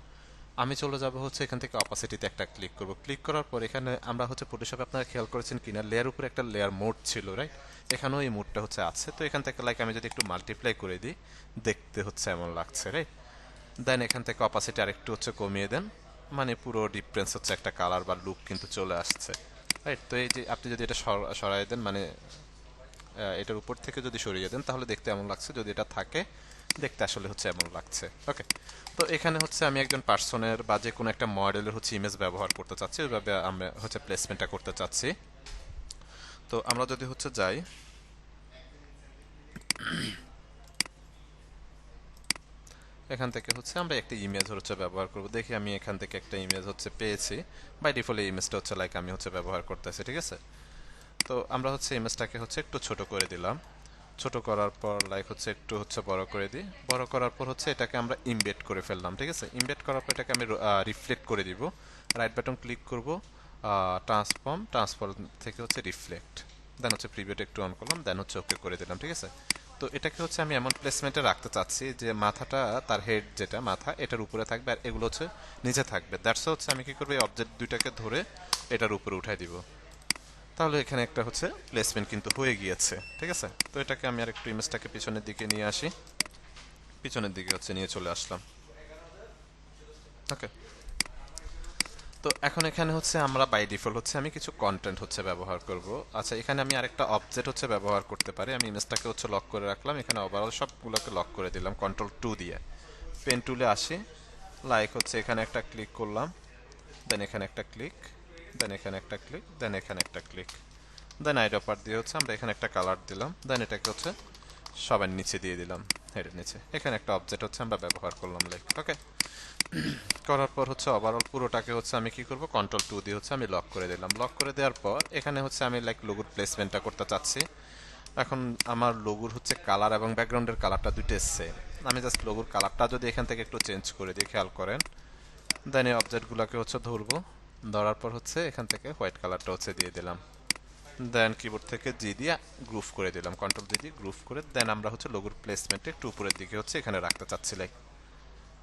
আমি চলে যাব হচ্ছে এখান থেকে অপাসিটিতে একটা ক্লিক করব। ক্লিক করার পর এখানে আমরা হচ্ছে ফটোশপে আপনারা খেয়াল করেছেন কিনা লেয়ার উপরে একটা লেয়ার মোড ছিল, রাইট? এখানেও এই মোডটা হচ্ছে আছে। তো এখান থেকে লাইক আমি যদি একটু মাল্টিপ্লাই করে দিই, দেখতে হচ্ছে এমন লাগছে, রাইট? দেন এখান থেকে অপাসিটি আরেকটু হচ্ছে কমিয়ে দেন, মানে পুরো ডিফারেন্স হচ্ছে একটা কালার বা লুক কিন্তু চলে আসছে, রাইট? তো এই যে আপনি যদি এটা সরাই দেন, মানে এটার উপর থেকে যদি সরিয়ে দেন তাহলে দেখতে এমন লাগছে, যদি এটা থাকে দেখতে আসলে হচ্ছে এমন লাগছে। ওকে, তো এখানে হচ্ছে আমি একজন পার্সনের বা যে কোনো একটা মডেলের হচ্ছে ইমেজ ব্যবহার করতে চাচ্ছি, ওইভাবে আমরা হচ্ছে প্লেসমেন্টটা করতে চাচ্ছি। তো আমরা যদি হচ্ছে যাই, এখান থেকে হচ্ছে আমরা একটা ইমেজ হচ্ছে ব্যবহার করব। দেখি আমি এখান থেকে একটা ইমেজ হচ্ছে পেয়েছি। বাই ডিফল্ট এই ইমেজটা হচ্ছে লাইক আমি হচ্ছে ব্যবহার করতেছি, ঠিক আছে? তো আমরা হচ্ছে ইমেজটাকে হচ্ছে একটু ছোট করে দিলাম। ছোট করার পর লাইক হচ্ছে একটু হচ্ছে বড় করে দিই। বড় করার পর হচ্ছে এটাকে আমরা ইমবেড করে ফেললাম, ঠিক আছে? ইমবেড করার পর এটাকে আমি রিফ্লেক্ট করে দিব। রাইট বাটন ক্লিক করব, ট্রান্সফর্ম থেকে হচ্ছে রিফ্লেক্ট, দেন হচ্ছে প্রিভিউটা একটু অন করলাম, দেন হচ্ছে ওকে করে দিলাম, ঠিক আছে? তো এটাকে হচ্ছে আমি এমন প্লেসমেন্টে রাখতে চাচ্ছি যে মাথাটা, তার হেড যেটা মাথা, এটার উপরে থাকবে আর এগুলো হচ্ছে নিচে থাকবে। দ্যাটস হচ্ছে আমি কি করবো, এই অবজেক্ট দুইটাকে ধরে এটার উপরে উঠাই দিব। তাহলে এখানে একটা হচ্ছে প্লেসমেন্ট কিন্তু হয়ে গিয়েছে, ঠিক আছে? তো এটাকে আমি আর একটু ইমেজটাকে পিছনের দিকে নিয়ে আসি, পিছনের দিকে হচ্ছে নিয়ে চলে আসলাম। ওকে, তো এখন এখানে হচ্ছে আমরা বাই ডিফল্ট হচ্ছে আমি কিছু কন্টেন্ট হচ্ছে ব্যবহার করব। আচ্ছা, এখানে আমি আরেকটা অবজেক্ট হচ্ছে ব্যবহার করতে পারি। আমি ইমেজটাকে হচ্ছে লক করে রাখলাম, এখানে ওভারঅল সবগুলোকে লক করে দিলাম কন্ট্রোল 2 দিয়ে। পেন টুলে আসি, লাইক হচ্ছে এখানে একটা ক্লিক করলাম, দেন এখানে একটা ক্লিক, দেন এখানে একটা ক্লিক, দেন এখানে একটা ক্লিক, দেন আইড অপার দিয়ে হচ্ছে আমরা এখানে একটা কালার দিলাম, দেন এটাকে হচ্ছে সবার নিচে দিয়ে দিলাম, হেডের নিচে। এখানে একটা অবজেক্ট হচ্ছে আমরা ব্যবহার করলাম, লাইক। ওকে, করার পর হচ্ছে ওভারঅল পুরোটাকে হচ্ছে আমি কি করব, কন্ট্রোল 2 দিয়ে হচ্ছে আমি লক করে দিলাম। লক করে দেওয়ার পর এখানে হচ্ছে আমি লাইক লোগোর প্লেসমেন্টটা করতে চাচ্ছি। এখন আমার লোগোর হচ্ছে কালার এবং ব্যাকগ্রাউন্ডের কালারটা দুইটা সেম। আমি জাস্ট লোগোর কালারটা যদি এখান থেকে একটু চেঞ্জ করে দিই, খেয়াল করেন। দেন এই অবজেক্টগুলোকে হচ্ছে ধরবো, ধরার পর হচ্ছে এখান থেকে হোয়াইট কালারটা হচ্ছে দিয়ে দিলাম। দেন কিবোর্ড থেকে জি দিয়ে গ্রুপ করে দিলাম, কন্ট্রোল দিয়ে গ্রুপ করে। দেন আমরা হচ্ছে লোগোর প্লেসমেন্টে একটু উপরের দিকে হচ্ছে এখানে রাখতে চাচ্ছি, লাইক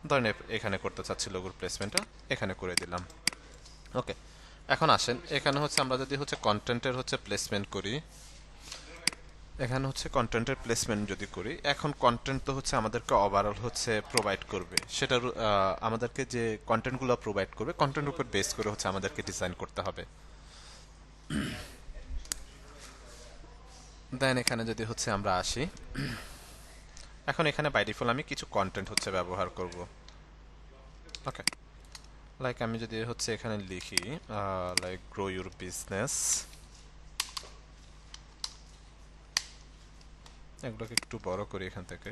ধরেন এখানে করতে চাচ্ছি লোগোর প্লেসমেন্টটা, এখানে করে দিলাম। ওকে, এখন আসেন এখানে হচ্ছে আমরা যদি হচ্ছে কন্টেন্টের হচ্ছে প্লেসমেন্ট করি, এখানে হচ্ছে কন্টেন্টের প্লেসমেন্ট যদি করি, এখন কন্টেন্ট তো হচ্ছে আমাদেরকে ওভারঅল হচ্ছে প্রোভাইড করবে, সেটার আমাদেরকে যে কন্টেন্টগুলো প্রোভাইড করবে কন্টেন্ট উপর বেস করে হচ্ছে আমাদেরকে ডিজাইন করতে হবে। দেন এখানে যদি হচ্ছে আমরা আসি, এখন এখানে বাই ডিফল্ট আমি কিছু কন্টেন্ট হচ্ছে ব্যবহার করব। ওকে, লাইক আমি যদি হচ্ছে এখানে লিখি লাইক গ্রো ইউর বিজনেস, এগুলোকে একটু বড় করি এখান থেকে।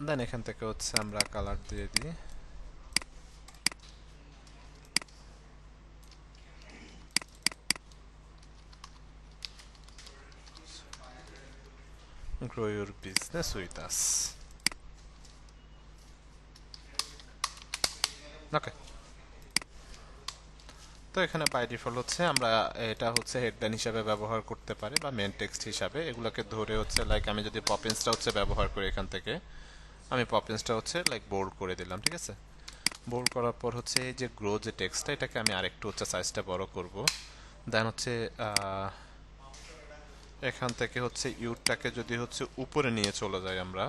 দেন এখান থেকে হচ্ছে আমরা কালার দিয়ে দিই, grow your business with us. Okay, তো এখানে বাই ডিফল্ট হচ্ছে আমরা এটা হচ্ছে হেডলাইন হিসাবে ব্যবহার করতে পারি বা মেন টেক্সট হিসাবে। এগুলোকে ধরে হচ্ছে লাইক আমি যদি পপিন্সটা হচ্ছে ব্যবহার করি, এখান থেকে আমি পপিন্সটা হচ্ছে লাইক বোল্ড করে দিলাম, ঠিক আছে? বোল্ড করার পর হচ্ছে এই যে গ্রো যে টেক্সটটা, এটাকে আমি আরেকটু হচ্ছে সাইজটা বড় করব। দেন হচ্ছে এখান থেকে হচ্ছে ইউটাকে যদি হচ্ছে উপরে নিয়ে চলে যাই আমরা,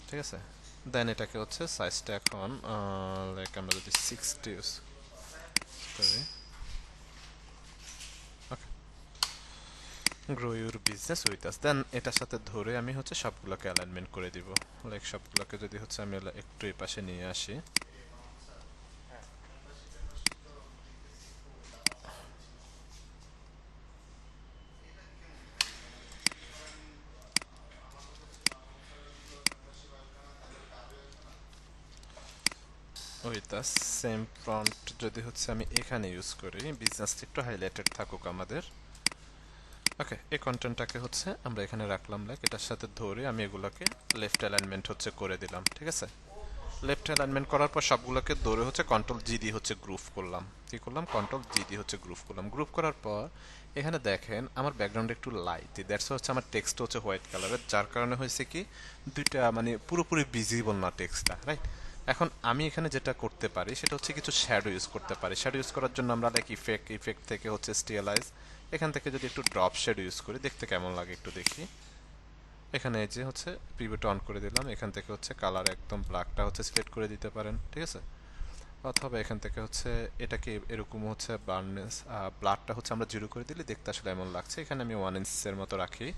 ঠিক আছে? দেন এটাকে হচ্ছে সাইজটা এখন লাইক আমরা যদি 60 ইউজ করি, okay, grow your business with us. Then এটার সাথে ধরে আমি হচ্ছে সবগুলোকে অ্যালাইনমেন্ট করে দিব, লাইক সবগুলোকে যদি হচ্ছে আমি একটু এই পাশে নিয়ে আসি, উইথ আস সেম ফ্রন্ট যদি হচ্ছে আমি এখানে ইউজ করি, বিজনেসটা একটু হাইলাইটেড থাকুক আমাদের। ওকে, এই কন্টেন্টটাকে হচ্ছে আমরা এখানে রাখলাম, লাইক এটার সাথে ধরে আমি এগুলোকে লেফট অ্যালাইনমেন্ট হচ্ছে করে দিলাম, ঠিক আছে? লেফট অ্যালাইনমেন্ট করার পর সবগুলোকে ধরে হচ্ছে কন্ট্রোল জি দিয়ে হচ্ছে গ্রুপ করলাম। কি করলাম? কন্ট্রোল জি দিয়ে হচ্ছে গ্রুপ করলাম। গ্রুপ করার পর এখানে দেখেন আমার ব্যাকগ্রাউন্ড একটু লাইট, দ্যাটস হচ্ছে আমার টেক্সট হচ্ছে হোয়াইট কালারের, যার কারণে হয়েছে কি দুইটা মানে পুরোপুরি ভিজিবল না টেক্সটটা, রাইট? এখন আমি এখানে যেটা করতে পারি সেটা হচ্ছে কিছু শ্যাডো ইউজ করতে পারি। শ্যাডো ইউজ করার জন্য আমরা লাইক ইফেক্ট থেকে হচ্ছে স্টিলাইজ, এখান থেকে যদি একটু ড্রপ শ্যাডো ইউজ করি দেখতে কেমন লাগে একটু দেখি। এখানে এই যে হচ্ছে প্রিভিউটা অন করে দিলাম, এখান থেকে হচ্ছে কালার একদম ব্ল্যাকটা হচ্ছে সিলেক্ট করে দিতে পারেন, ঠিক আছে? অথবা এখান থেকে হচ্ছে এটাকে এরকম হচ্ছে বার্নেস ব্লাডটা হচ্ছে আমরা জিরো করে দিলে দেখতে আসলে এমন লাগছে। এখানে আমি 1 ইঞ্চের মতো রাখি,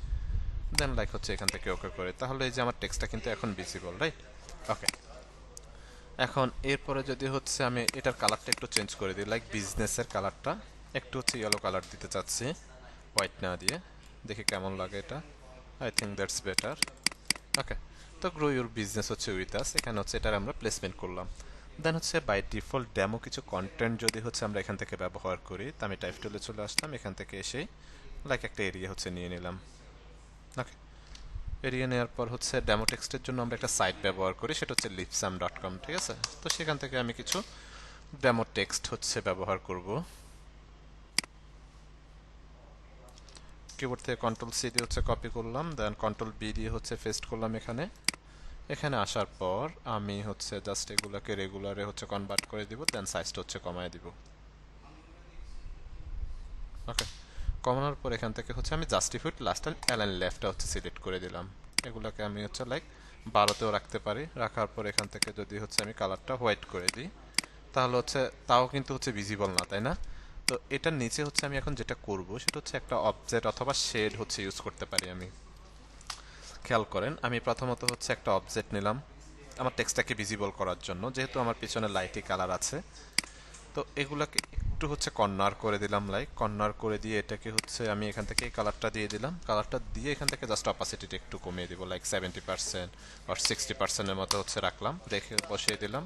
দেন লাইক হচ্ছে এখান থেকে ওকে করে, তাহলে এই যে আমার টেক্সটটা কিন্তু এখন ভিজিবল, রাইট? ওকে, এখন এরপরে যদি হচ্ছে আমি এটার কালারটা একটু চেঞ্জ করে দিই, লাইক বিজনেসের কালারটা একটু হচ্ছে ইয়েলো কালার দিতে চাচ্ছি, হোয়াইট না দিয়ে। দেখি কেমন লাগে এটা। I think that's better. Okay, তো গ্রো ইউর বিজনেস হচ্ছে উইথ আস, এখানে হচ্ছে এটার আমরা প্লেসমেন্ট করলাম। দেন হচ্ছে বাই ডিফল্ট ডেমো কিছু কন্টেন্ট যদি হচ্ছে আমরা এখান থেকে ব্যবহার করি, তো আমি টাইপ টুলে চলে আসলাম, এখান থেকে এসে লাইক একটা এরিয়া হচ্ছে নিয়ে নিলাম। ওকে, এরিয়া নেওয়ার পর হচ্ছে ডেমো টেক্সটের জন্য আমরা একটা সাইট ব্যবহার করি, সেটা হচ্ছে lipsam.com, ঠিক আছে? তো সেখান থেকে আমি কিছু ডেমো টেক্সট হচ্ছে ব্যবহার করব। কিবোর্ড থেকে কন্ট্রোল সি দিয়ে হচ্ছে কপি করলাম, দেন কন্ট্রোল বি দিয়ে হচ্ছে পেস্ট করলাম এখানে। এখানে আসার পর আমি হচ্ছে জাস্ট এগুলোকে রেগুলারে হচ্ছে কনভার্ট করে দিব, দেন সাইজটা হচ্ছে কমায় দিব। ওকে, কমানোর পর এখান থেকে হচ্ছে আমি জাস্টিফাইড লাস্ট অ্যালাইন লেফটটা হচ্ছে সিলেক্ট করে দিলাম। এগুলোকে আমি হচ্ছে লাইক 12তেও রাখতে পারি। রাখার পর এখান থেকে যদি হচ্ছে আমি কালারটা হোয়াইট করে দিই তাহলে হচ্ছে তাও কিন্তু হচ্ছে ভিজিবল না, তাই না? তো এটার নিচে হচ্ছে আমি এখন যেটা করব সেটা হচ্ছে একটা অবজেক্ট অথবা শেড হচ্ছে ইউজ করতে পারি আমি। খেয়াল করেন, আমি প্রথমত হচ্ছে একটা অবজেক্ট নিলাম আমার টেক্সটটাকে ভিজিবল করার জন্য, যেহেতু আমার পিছনে লাইটি কালার আছে। তো এগুলাকে একটু হচ্ছে কর্নার করে দিলাম, লাইক কর্নার করে দিয়ে এটাকে হচ্ছে আমি এখান থেকে এই কালারটা দিয়ে দিলাম। কালারটা দিয়ে এখান থেকে জাস্ট অপাসিটিটা একটু কমিয়ে দিব, লাইক 70% আর 60%-এর মতো হচ্ছে রাখলাম, রেখে বসিয়ে দিলাম।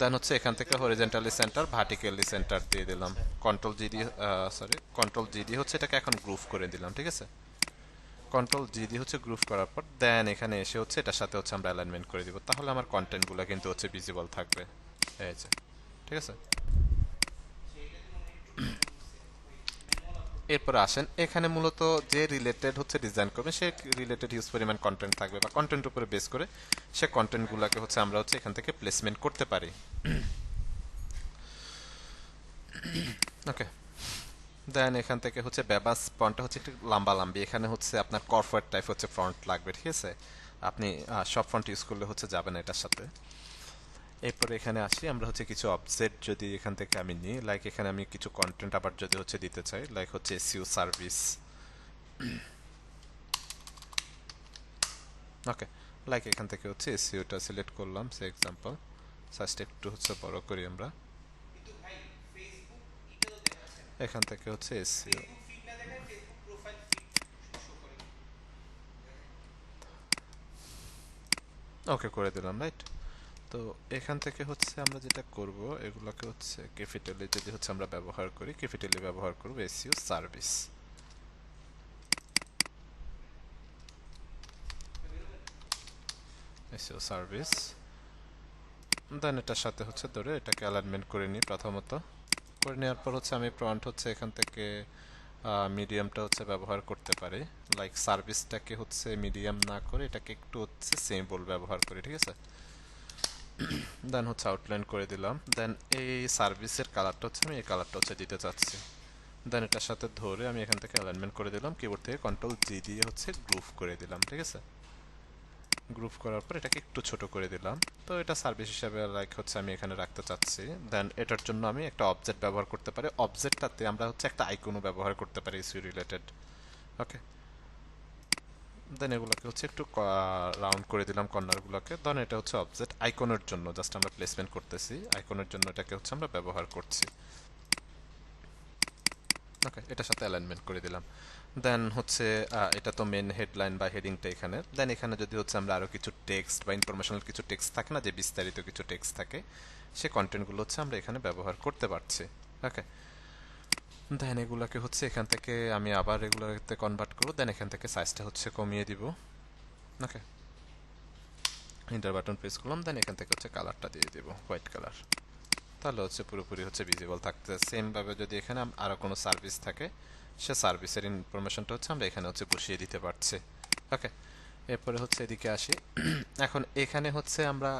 দেন হচ্ছে এখান থেকে হরিজেন্টালি সেন্টার ভার্টিক্যালি সেন্টার দিয়ে দিলাম। কন্ট্রোল জি দিয়ে কন্ট্রোল জি দিয়ে হচ্ছে এটাকে এখন গ্রুপ করে দিলাম, ঠিক আছে? কন্ট্রোল জি দিয়ে হচ্ছে গ্রুপ করার পর দেন এখানে এসে হচ্ছে এটার সাথে হচ্ছে আমরা অ্যালাইনমেন্ট করে দিব, তাহলে আমার কন্টেন্টগুলো কিন্তু হচ্ছে ভিজিবল থাকবে, এই যে, ঠিক আছে? এরপরে আসেন, এখানে মূলত যে রিলেটেড হচ্ছে ডিজাইন করবে সে রিলেটেড হিউজ পরিমাণ কন্টেন্ট থাকবে বা কন্টেন্ট উপরে বেস করে সে কন্টেন্টগুলোকে হচ্ছে আমরা হচ্ছে এখান থেকে প্লেসমেন্ট করতে পারি। ওকে, দেন এখান থেকে হচ্ছে বেবাস ফন্টটা হচ্ছে একটু লম্বা লম্বি, এখানে হচ্ছে আপনার কর্পোরেট টাইপ হচ্ছে ফন্ট লাগবে, ঠিক আছে? আপনি সব ফন্ট ইউজ করলে হচ্ছে যাবে না এটার সাথে। এরপরে এখানে আসি, আমরা হচ্ছে কিছু অবজেক্ট যদি এখান থেকে আমি নিই, লাইক এখানে আমি কিছু কন্টেন্ট আবার যদি হচ্ছে দিতে চাই, লাইক হচ্ছে এসইও সার্ভিস। ওকে, লাইক এখান থেকে হচ্ছে এসইওটা সিলেক্ট করলাম, সে এক্সাম্পল সাইজটা একটু হচ্ছে বড় করি আমরা। এখান থেকে হচ্ছে এসইও ওকে করে দিলাম, রাইট? তো এখান থেকে হচ্ছে আমরা যেটা করব এগুলোকে হচ্ছে ক্যাপিটালে যদি হচ্ছে আমরা ব্যবহার করি, ক্যাপিটালে ব্যবহার করব এসইও সার্ভিস। এসইও সার্ভিস, দেন এটার সাথে হচ্ছে ধরে এটাকে অ্যালাইনমেন্ট করে নিই প্রথমত। করে নেওয়ার পর হচ্ছে আমি প্রম্পট হচ্ছে এখান থেকে মিডিয়ামটা হচ্ছে ব্যবহার করতে পারি, লাইক সার্ভিসটাকে হচ্ছে মিডিয়াম না করে এটাকে একটু হচ্ছে সিম্বল ব্যবহার করি, ঠিক আছে? দেন হচ্ছে আউটলাইন করে দিলাম, দেন এই সার্ভিসের কালারটা হচ্ছে আমি এই কালারটা হচ্ছে দিতে চাচ্ছি। দেন এটার সাথে ধরে আমি এখান থেকে অ্যালাইনমেন্ট করে দিলাম, কিবোর্ড থেকে কন্ট্রোল জি দিয়ে হচ্ছে গ্রুপ করে দিলাম, ঠিক আছে? গ্রুপ করার পর এটাকে একটু ছোট করে দিলাম। তো এটা সার্ভিস হিসাবে লাইক হচ্ছে আমি এখানে রাখতে চাচ্ছি। দেন এটার জন্য আমি একটা অবজেক্ট ব্যবহার করতে পারি, অবজেক্টটাতে আমরা হচ্ছে একটা আইকনও ব্যবহার করতে পারি ইস্যু রিলেটেড। ওকে, দেন এগুলোকে হচ্ছে একটু রাউন্ড করে দিলাম কর্নারগুলোকে। দেন এটা হচ্ছে অবজেক্ট আইকনের জন্য জাস্ট আমরা প্লেসমেন্ট করতেছি, আইকনের জন্য এটাকে হচ্ছে আমরা ব্যবহার করছি। ওকে, এটার সাথে অ্যালাইনমেন্ট করে দিলাম। দেন হচ্ছে এটা তো মেন হেডলাইন বা হেডিংটা এখানে। দেন এখানে যদি হচ্ছে আমরা আরো কিছু টেক্সট বা ইনফরমেশনাল কিছু টেক্সট থাকে না, যে বিস্তারিত কিছু টেক্সট থাকে, সে কন্টেন্টগুলো হচ্ছে আমরা এখানে ব্যবহার করতে পারছি। ওকে, দেন এগুলোকে হচ্ছে এখান থেকে আমি আবার এগুলোতে কনভার্ট করবো, দেন এখান থেকে সাইজটা হচ্ছে কমিয়ে দিব। ওকে, এন্টার বাটন প্রেস করলাম, দেন এখান থেকে হচ্ছে কালারটা দিয়ে দেবো হোয়াইট কালার। তাহলে হচ্ছে পুরোপুরি হচ্ছে ভিজিবল থাকতে। সেম ভাবে যদি এখানে আরো কোনো সার্ভিস থাকে, সে সার্ভিসের ইনফরমেশনটা হচ্ছে আমরা এখানে হচ্ছে বসিয়ে দিতে পারছি। ওকে, এরপরে হচ্ছে এদিকে আসি। এখন এখানে হচ্ছে আমরা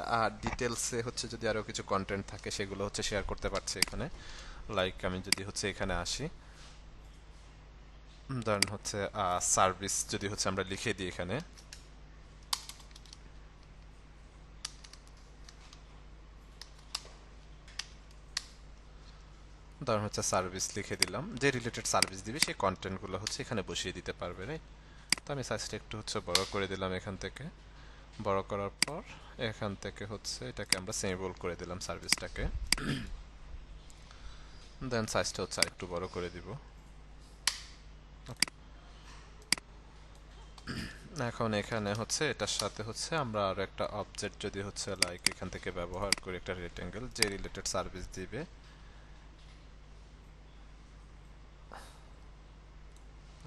ডিটেলসে হচ্ছে যদি আরো কিছু কন্টেন্ট থাকে সেগুলো হচ্ছে শেয়ার করতে পারছি এখানে। লাইক আমি যদি হচ্ছে এখানে আসি, ধরেন হচ্ছে সার্ভিস যদি হচ্ছে আমরা লিখে দিই এখানে, ধরেন হচ্ছে সার্ভিস লিখে দিলাম, যে রিলেটেড সার্ভিস দিবে সেই কন্টেন্টগুলো হচ্ছে এখানে বসিয়ে দিতে পারবে, রাইট? তো আমি সাইজটা একটু হচ্ছে বড় করে দিলাম এখান থেকে। বড় করার পর এখান থেকে হচ্ছে এটাকে আমরা সেমিবোল্ড করে দিলাম সার্ভিসটাকে। দেন সাইজটা হচ্ছে আরেকটু বড় করে দিব। এখন এখানে হচ্ছে এটার সাথে হচ্ছে আমরা আরো একটা অবজেক্ট যদি হচ্ছে লাইক এখান থেকে ব্যবহার করি, একটা রেক্টেঙ্গেল যে রিলেটেড সার্ভিস দিবে।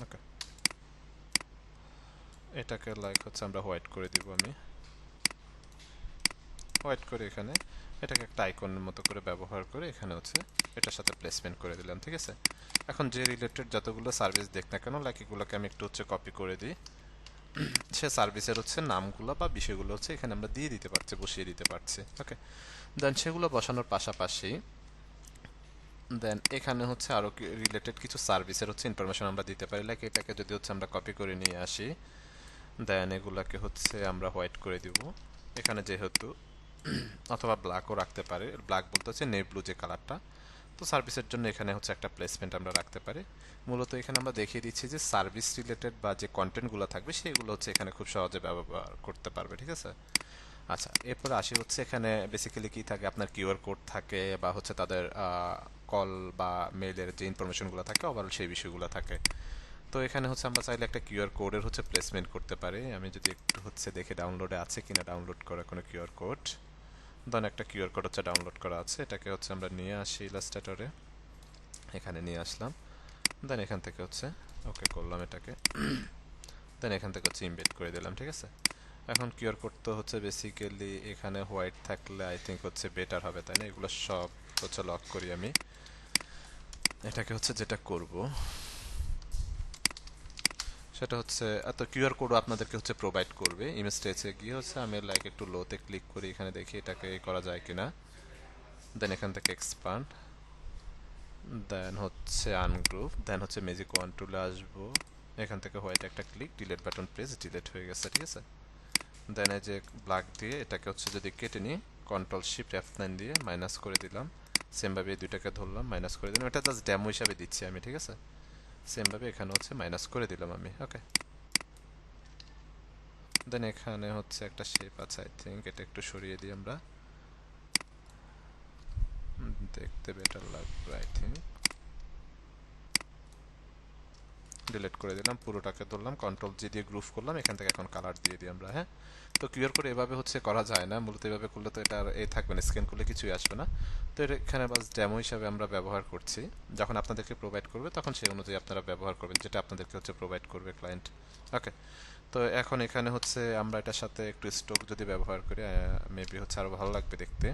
ওকে, এটাকে লাইক হচ্ছে আমরা হোয়াইট করে দিব। আমি হোয়াইট করে এখানে এটাকে একটা আইকনের মতো করে ব্যবহার করে এখানে হচ্ছে এটার সাথে প্লেসমেন্ট করে দিলাম, ঠিক আছে? এখন যে রিলেটেড যতগুলো সার্ভিস দেখ না কেন, লাইক এগুলোকে আমি একটু হচ্ছে কপি করে দিই। সে সার্ভিসের হচ্ছে নামগুলো বা বিষয়গুলো হচ্ছে এখানে আমরা দিয়ে দিতে পারছি, বসিয়ে দিতে পারছি। ওকে, দেন সেগুলো বসানোর পাশাপাশি দেন এখানে হচ্ছে আরো রিলেটেড কিছু সার্ভিসের হচ্ছে ইনফরমেশন আমরা দিতে পারি। লাইক এটাকে যদি হচ্ছে আমরা কপি করে নিয়ে আসি, দেন এগুলাকে হচ্ছে আমরা হোয়াইট করে দিব এখানে যেহেতু, অথবা ব্ল্যাকও রাখতে পারে। ব্ল্যাক বলতে হচ্ছে নেভি ব্লু যে কালারটা। তো সার্ভিসের জন্য এখানে হচ্ছে একটা প্লেসমেন্ট আমরা রাখতে পারি। মূলত এখানে আমরা দেখিয়ে দিচ্ছি যে সার্ভিস রিলেটেড বা যে কন্টেন্টগুলো থাকবে সেগুলো হচ্ছে এখানে খুব সহজে ব্যবহার করতে পারবে, ঠিক আছে? আচ্ছা, এরপরে আসি হচ্ছে এখানে বেসিক্যালি কি থাকে, আপনার কিউআর কোড থাকে বা হচ্ছে তাদের কল বা মেইলের যে ইনফরমেশনগুলো থাকে ওভারঅল সেই বিষয়গুলো থাকে। তো এখানে হচ্ছে আমরা চাইলে একটা কিউআর কোডের হচ্ছে প্লেসমেন্ট করতে পারি। আমি যদি একটু হচ্ছে দেখে ডাউনলোডে আছে কিনা ডাউনলোড করা কোনো কিউআর কোড। দেন একটা কিউআর কোড হচ্ছে ডাউনলোড করা আছে, এটাকে হচ্ছে আমরা নিয়ে আসি ইলাস্ট্রেটরে, এখানে নিয়ে আসলাম। দেন এখান থেকে হচ্ছে ওকে করলাম এটাকে। দেন এখান থেকে হচ্ছে ইমবেড করে দিলাম, ঠিক আছে? এখন কিউআর কোড তো হচ্ছে বেসিক্যালি এখানে হোয়াইট থাকলে আই থিঙ্ক হচ্ছে বেটার হবে, তাই না? এগুলো সব হচ্ছে লক করি আমি। এটাকে হচ্ছে যেটা করব সেটা হচ্ছে এত কিউআর কোডও আপনাদেরকে হচ্ছে প্রোভাইড করবে ইমেজ স্টেজে গিয়ে। হচ্ছে আমি লাইক একটু লোতে ক্লিক করি, এখানে দেখি এটাকে করা যায় কিনা। দেন এখান থেকে এক্সপান্ড, দেন হচ্ছে আনগ্রুপ, দেন হচ্ছে ম্যাজিক ওয়ান টুলে আসবো। এখান থেকে হোয়াইট একটা click, delete button press, delete হয়ে গেছে, ঠিক আছে? দেন এই যে ব্ল্যাক দিয়ে এটাকে হচ্ছে যদি কেটে নিই, কন্ট্রোল শিফট F9 দিয়ে মাইনাস করে দিলাম। সেমভাবে এই দুইটাকে ধরলাম, মাইনাস করে দিলাম। এটা জাস্ট ডেমো হিসাবে দিচ্ছি আমি, ঠিক আছে? সেমভাবে এখানে হচ্ছে মাইনাস করে দিলাম আমি। ওকে, দেন এখানে হচ্ছে একটা শেপ আছে আই থিঙ্ক, এটা একটু সরিয়ে দিই আমরা, দেখতে বেটার লাগবে আই থিঙ্ক। ডিলিট করে দিলাম, পুরোটাকে ধরলাম, কন্ট্রোল জি দিয়ে গ্রুপ করলাম, এখান থেকে এখন কালার দিয়ে দিই আমরা। হ্যাঁ, তো কিউআর কোড এভাবে হচ্ছে করা যায় না, মূলত এভাবে করলে তো এটা আর এ থাকবে না, স্ক্যান করলে কিছুই আসবে না। তো এটা এখানে বাস ডেমো হিসাবে আমরা ব্যবহার করছি। যখন আপনাদেরকে প্রোভাইড করবে তখন সেই অনুযায়ী আপনারা ব্যবহার করবেন, যেটা আপনাদেরকে হচ্ছে প্রোভাইড করবে ক্লায়েন্ট। ওকে, তো এখন এখানে হচ্ছে আমরা এটার সাথে একটু স্টক যদি ব্যবহার করি মেবি হচ্ছে আরো ভালো লাগবে দেখতে।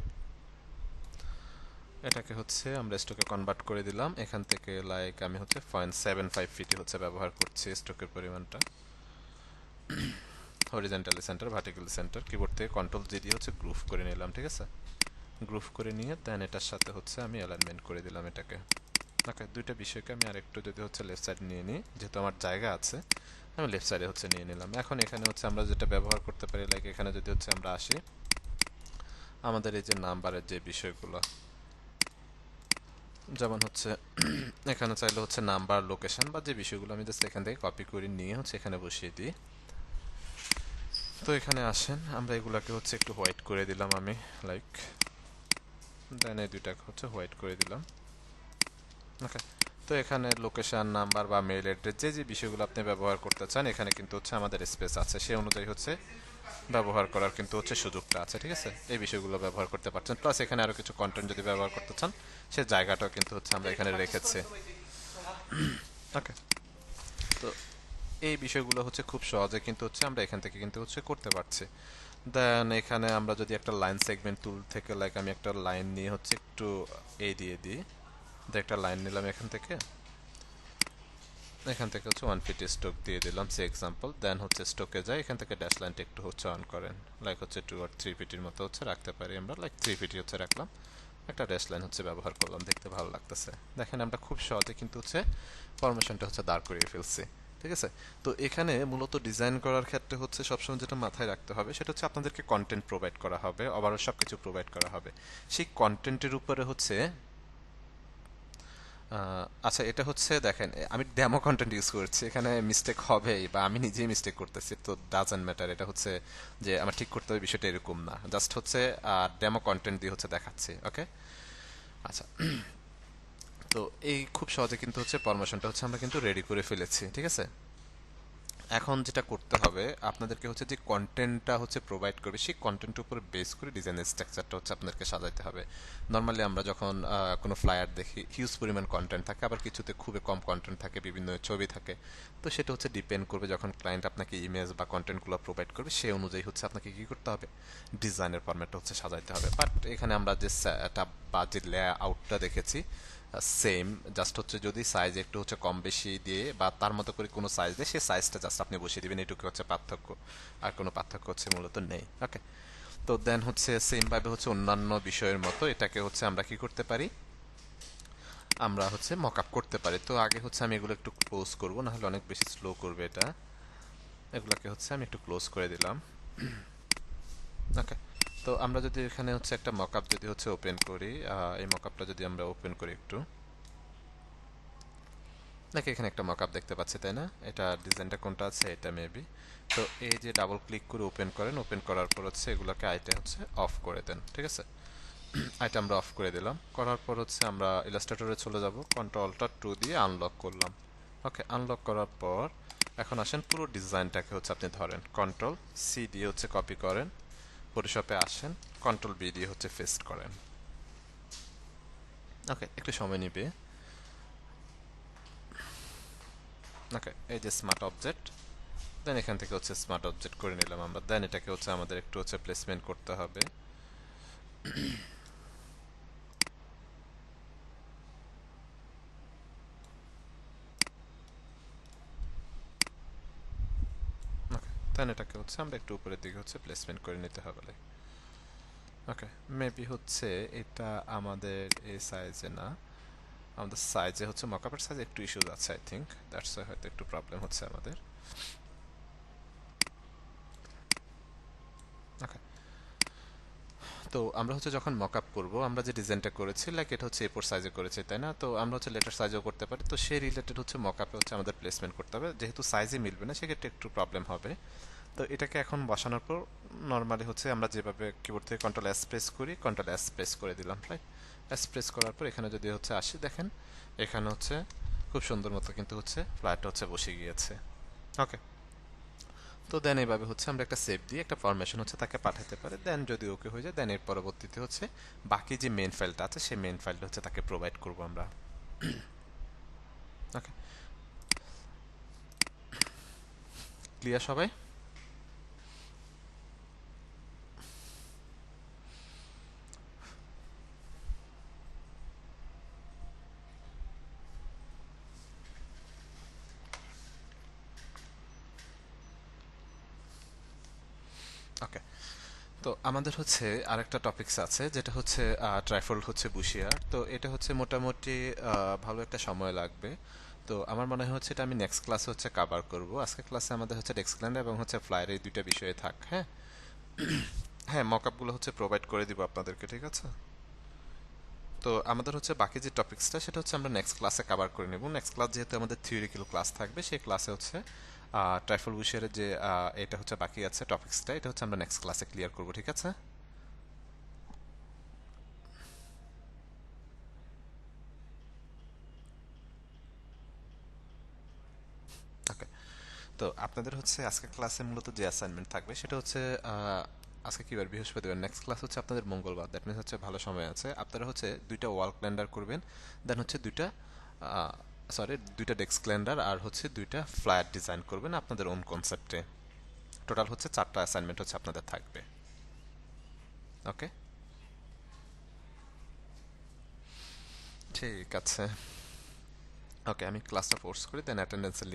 এটাকে হচ্ছে আমরা স্টকে কনভার্ট করে দিলাম। এখান থেকে লাইক আমি হচ্ছে 0.75 ফিটে হচ্ছে ব্যবহার করছি স্টকের পরিমাণটা। Horizontally centre, vertically centre, keyboard থেকে কন্ট্রোল জি দিয়ে হচ্ছে গ্রুপ করে নিলাম, ঠিক আছে? গ্রুপ করে নিয়ে দেন এটার সাথে হচ্ছে আমি অ্যালাইনমেন্ট করে দিলাম এটাকে। ওকে, দুইটা বিষয়কে আমি আরেকটু যদি হচ্ছে লেফট সাইড নিয়ে নিই, যেহেতু আমার জায়গা আছে আমি লেফট সাইডে হচ্ছে নিয়ে নিলাম। এখন এখানে হচ্ছে আমরা যেটা ব্যবহার করতে পারি, লাইক এখানে যদি হচ্ছে আমরা আসি, আমাদের এই যে নাম্বারের যে বিষয়গুলো, যেমন হচ্ছে এখানে চাইলে হচ্ছে নাম্বার, লোকেশন বা যে বিষয়গুলো আমি জাস্ট এখান থেকে কপি করে নিয়ে হচ্ছে এখানে বসিয়ে দিই। তো এখানে আসেন, আমরা এগুলাকে হচ্ছে একটু হোয়াইট করে দিলাম আমি, লাইক দেন এই দুইটাকে হচ্ছে হোয়াইট করে দিলাম। ওকে, তো এখানে লোকেশন, নাম্বার বা মেইল অ্যাড্রেস যে যে বিষয়গুলো আপনি ব্যবহার করতে চান এখানে কিন্তু হচ্ছে আমাদের স্পেস আছে, সেই অনুযায়ী হচ্ছে ব্যবহার করার কিন্তু হচ্ছে সুযোগটা আছে, ঠিক আছে? এই বিষয়গুলো ব্যবহার করতে পারছেন। প্লাস এখানে আরো কিছু কন্টেন্ট যদি ব্যবহার করতে চান সে জায়গাটাও কিন্তু হচ্ছে আমরা এখানে রেখেছি। ওকে, তো এই বিষয়গুলো হচ্ছে খুব সহজে কিন্তু হচ্ছে আমরা এখান থেকে কিন্তু হচ্ছে করতে পারছি। দেন এখানে আমরা যদি একটা লাইন সেগমেন্ট টুল থেকে লাইক আমি একটা লাইন নিয়ে হচ্ছে একটু এই দিয়ে দিই, একটা লাইন নিলাম এখান থেকে হচ্ছে 1 ফিট স্ট্রোক দিয়ে দিলাম সে এক্সাম্পল। দেন হচ্ছে স্ট্রোকে যাই, এখান থেকে ড্যাশ লাইনটা একটু হচ্ছে অন করেন, লাইক হচ্ছে 2 or 3 ফিটের মতো হচ্ছে রাখতে পারি আমরা, লাইক 3 ফিটই হচ্ছে রাখলাম। একটা ড্যাশ লাইন হচ্ছে ব্যবহার করলাম, দেখতে ভালো লাগতেছে। দেখেন আমরা খুব সহজে কিন্তু হচ্ছে ফরমেশনটা হচ্ছে দাঁড় করিয়ে ফেলছি। ঠিক আছে। তো এখানে মূলত ডিজাইন করার ক্ষেত্রে হচ্ছে সবসময় যেটা মাথায় রাখতে হবে সেটা হচ্ছে আপনাদেরকে কন্টেন্ট প্রোভাইড করা হবে, ওভারঅল সব কিছু প্রোভাইড করা হবে। সেই কন্টেন্টের উপরে হচ্ছে আচ্ছা, এটা হচ্ছে দেখেন আমি ডেমো কন্টেন্ট ইউজ করছি, এখানে মিস্টেক হবেই বা আমি নিজেই মিস্টেক করতেছি, তো ডাজন্ট ম্যাটার। এটা হচ্ছে যে আমার ঠিক করতে হবে বিষয়টা এরকম না, জাস্ট হচ্ছে ডেমো কন্টেন্ট দিয়ে হচ্ছে দেখাচ্ছি। ওকে। আচ্ছা, তো এই খুব সহজে কিন্তু হচ্ছে ফরমেশনটা হচ্ছে আমরা কিন্তু রেডি করে ফেলেছি। ঠিক আছে। এখন যেটা করতে হবে আপনাদেরকে হচ্ছে যে কন্টেন্টটা হচ্ছে প্রোভাইড করবে সেই কন্টেন্টের উপর বেস করে ডিজাইনের স্ট্রাকচারটা হচ্ছে আপনাদেরকে সাজাইতে হবে। নর্মালি আমরা যখন কোনো ফ্লায়ার দেখি হিউজ পরিমাণ কন্টেন্ট থাকে, আবার কিছুতে খুবই কম কন্টেন্ট থাকে, বিভিন্ন ছবি থাকে। তো সেটা হচ্ছে ডিপেন্ড করবে যখন ক্লায়েন্ট আপনাকে ইমেজ বা কন্টেন্টগুলো প্রোভাইড করবে সেই অনুযায়ী হচ্ছে আপনাকে কি করতে হবে, ডিজাইনের ফরম্যাটটা হচ্ছে সাজাইতে হবে। বাট এখানে আমরা যে সেট আপ বা যে লেআউটটা দেখেছি সেম, জাস্ট হচ্ছে যদি সাইজ একটু হচ্ছে কম বেশি দিয়ে বা তার মতো করে কোনো সাইজ দিয়ে সেই সাইজটা জাস্ট আপনি বসিয়ে দিবেন, এটুকু হচ্ছে পার্থক্য। আর কোনো পার্থক্য হচ্ছে মূলত নেই। ওকে। তো দেন হচ্ছে সেম ভাবে হচ্ছে অন্যান্য বিষয়ের মতো এটাকে হচ্ছে আমরা কি করতে পারি, আমরা হচ্ছে মক আপ করতে পারি। তো আগে হচ্ছে আমি এগুলো একটু ক্লোজ করব, না হলে অনেক বেশি স্লো করবে এটা। এগুলোকে হচ্ছে আমি একটু ক্লোজ করে দিলাম। ওকে। তো আমরা যদি এখানে হচ্ছে একটা মক আপ যদি হচ্ছে ওপেন করি, এই মক আপটা যদি আমরা ওপেন করি একটু, দেখে এখানে একটা মকআপ দেখতে পাচ্ছি তাই না? এটা ডিজাইনটা কোনটা আছে, এটা মেবি। তো এই যে ডাবল ক্লিক করে ওপেন করেন, ওপেন করার পর হচ্ছে এগুলোকে আইটা হচ্ছে অফ করে দেন। ঠিক আছে। আইটা আমরা অফ করে দিলাম, করার পর হচ্ছে আমরা ইলাস্ট্রেটরে চলে যাব, কন্ট্রোল-2 দিয়ে আনলক করলাম। ওকে, আনলক করার পর এখন আসেন পুরো ডিজাইনটাকে হচ্ছে আপনি ধরেন, কন্ট্রোল-C দিয়ে হচ্ছে কপি করেন, ফটোশপে আসেন, কন্ট্রোল-V দিয়ে হচ্ছে পেস্ট করেন। ওকে, একটু সময় নিবে। ওকে, এই যে স্মার্ট অবজেক্ট, দেন এখান থেকে হচ্ছে স্মার্ট অবজেক্ট করে নিলাম আমরা। দেন এটাকে হচ্ছে আমাদের একটু হচ্ছে প্লেসমেন্ট করতে হবে। ওকে, দেন এটাকে হচ্ছে আমরা একটু উপরের দিকে হচ্ছে প্লেসমেন্ট করে নিতে হবে। ওকে, মেবি হচ্ছে এটা আমাদের এই সাইজে না, আমাদের সাইজে হচ্ছে মকআপের সাইজে একটু ইস্যুজ আছে, আই থিঙ্ক দ্যাটস ওয়াই হয়তো একটু প্রবলেম হচ্ছে আমাদের। ওকে, তো আমরা হচ্ছে যখন মকআপ করব, আমরা যে ডিজাইনটা করেছি লাইক এটা হচ্ছে A4 সাইজে করেছি তাই না? তো আমরা হচ্ছে লেটার সাইজেও করতে পারি, তো সেই রিলেটেড হচ্ছে মকআপে হচ্ছে আমাদের প্লেসমেন্ট করতে হবে, যেহেতু সাইজে মিলবে না সেক্ষেত্রে একটু প্রবলেম হবে। তো এটাকে এখন বসানোর পর নর্মালি হচ্ছে আমরা যেভাবে কিবোর্ড থেকে কন্ট্রোল-S প্রেস করি, কন্ট্রোল-S প্রেস করে দিলাম, রাইট? S প্রেস করার পর এখানে যদি হচ্ছে আসি, দেখেন এখানে হচ্ছে খুব সুন্দর মতো কিন্তু হচ্ছে ফ্ল্যাটটা হচ্ছে বসে গিয়েছে। ওকে। তো দেন এইভাবে হচ্ছে আমরা একটা সেভ দিয়ে একটা ফরমেশন হচ্ছে তাকে পাঠাতে পারি, দেন যদি ওকে হয়ে যায় দেন এর পরবর্তীতে হচ্ছে বাকি যে মেন ফাইলটা আছে সেই মেন ফাইলটা হচ্ছে তাকে প্রোভাইড করব আমরা। ওকে, ক্লিয়ার সবাই? ওকে, তো আমাদের হচ্ছে আরেকটা টপিকস আছে যেটা হচ্ছে ট্রাইফল হচ্ছে বুশিয়ার। তো এটা হচ্ছে মোটামুটি ভালো একটা সময় লাগবে। তো আমার মনে হচ্ছে এটা আমি নেক্সট ক্লাসে হচ্ছে কভার করব। আজকে ক্লাসে আমাদের হচ্ছে ডেস্কল্যান্ড এবং হচ্ছে ফ্লায়ার এই দুইটা বিষয়ে থাক। হ্যাঁ, হ্যাঁ, মকআপগুলো হচ্ছে প্রোভাইড করে দিব আপনাদেরকে, ঠিক আছে? তো আমাদের হচ্ছে বাকি যে টপিকসটা সেটা হচ্ছে আমরা নেক্সট ক্লাসে কভার করে নেব। নেক্সট ক্লাস যেহেতু আমাদের থিওরিক্যাল ক্লাস থাকবে, সেই ক্লাসে হচ্ছে ট্রাইফল বুশিয়ারের যে এটা হচ্ছে বাকি আছে টপিক্সটা, এটা হচ্ছে আমরা নেক্সট ক্লাসে ক্লিয়ার করব, ঠিক আছে? ওকে, তো আপনাদের হচ্ছে আজকে ক্লাসে মূলত যে অ্যাসাইনমেন্ট থাকবে সেটা হচ্ছে আজকে কি বার, বৃহস্পতিবার। নেক্সট ক্লাস হচ্ছে আপনাদের মঙ্গলবার, দ্যাট মিনস হচ্ছে ভালো সময় আছে। আপনারা হচ্ছে দুইটা ওয়াল ক্যালেন্ডার করবেন, দেন হচ্ছে দুইটা ডেস্ক ক্যালেন্ডার আর হচ্ছে দুইটা ফ্লায়ার ডিজাইন করবেন আপনাদের ওন কনসেপ্টে। টোটাল হচ্ছে 4টা অ্যাসাইনমেন্ট হচ্ছে আপনাদের থাকবে। ওকে, ঠিক আছে। ওকে, আমি ক্লাসটা পোস্ট করি, দেন অ্যাটেন্ডেন্সের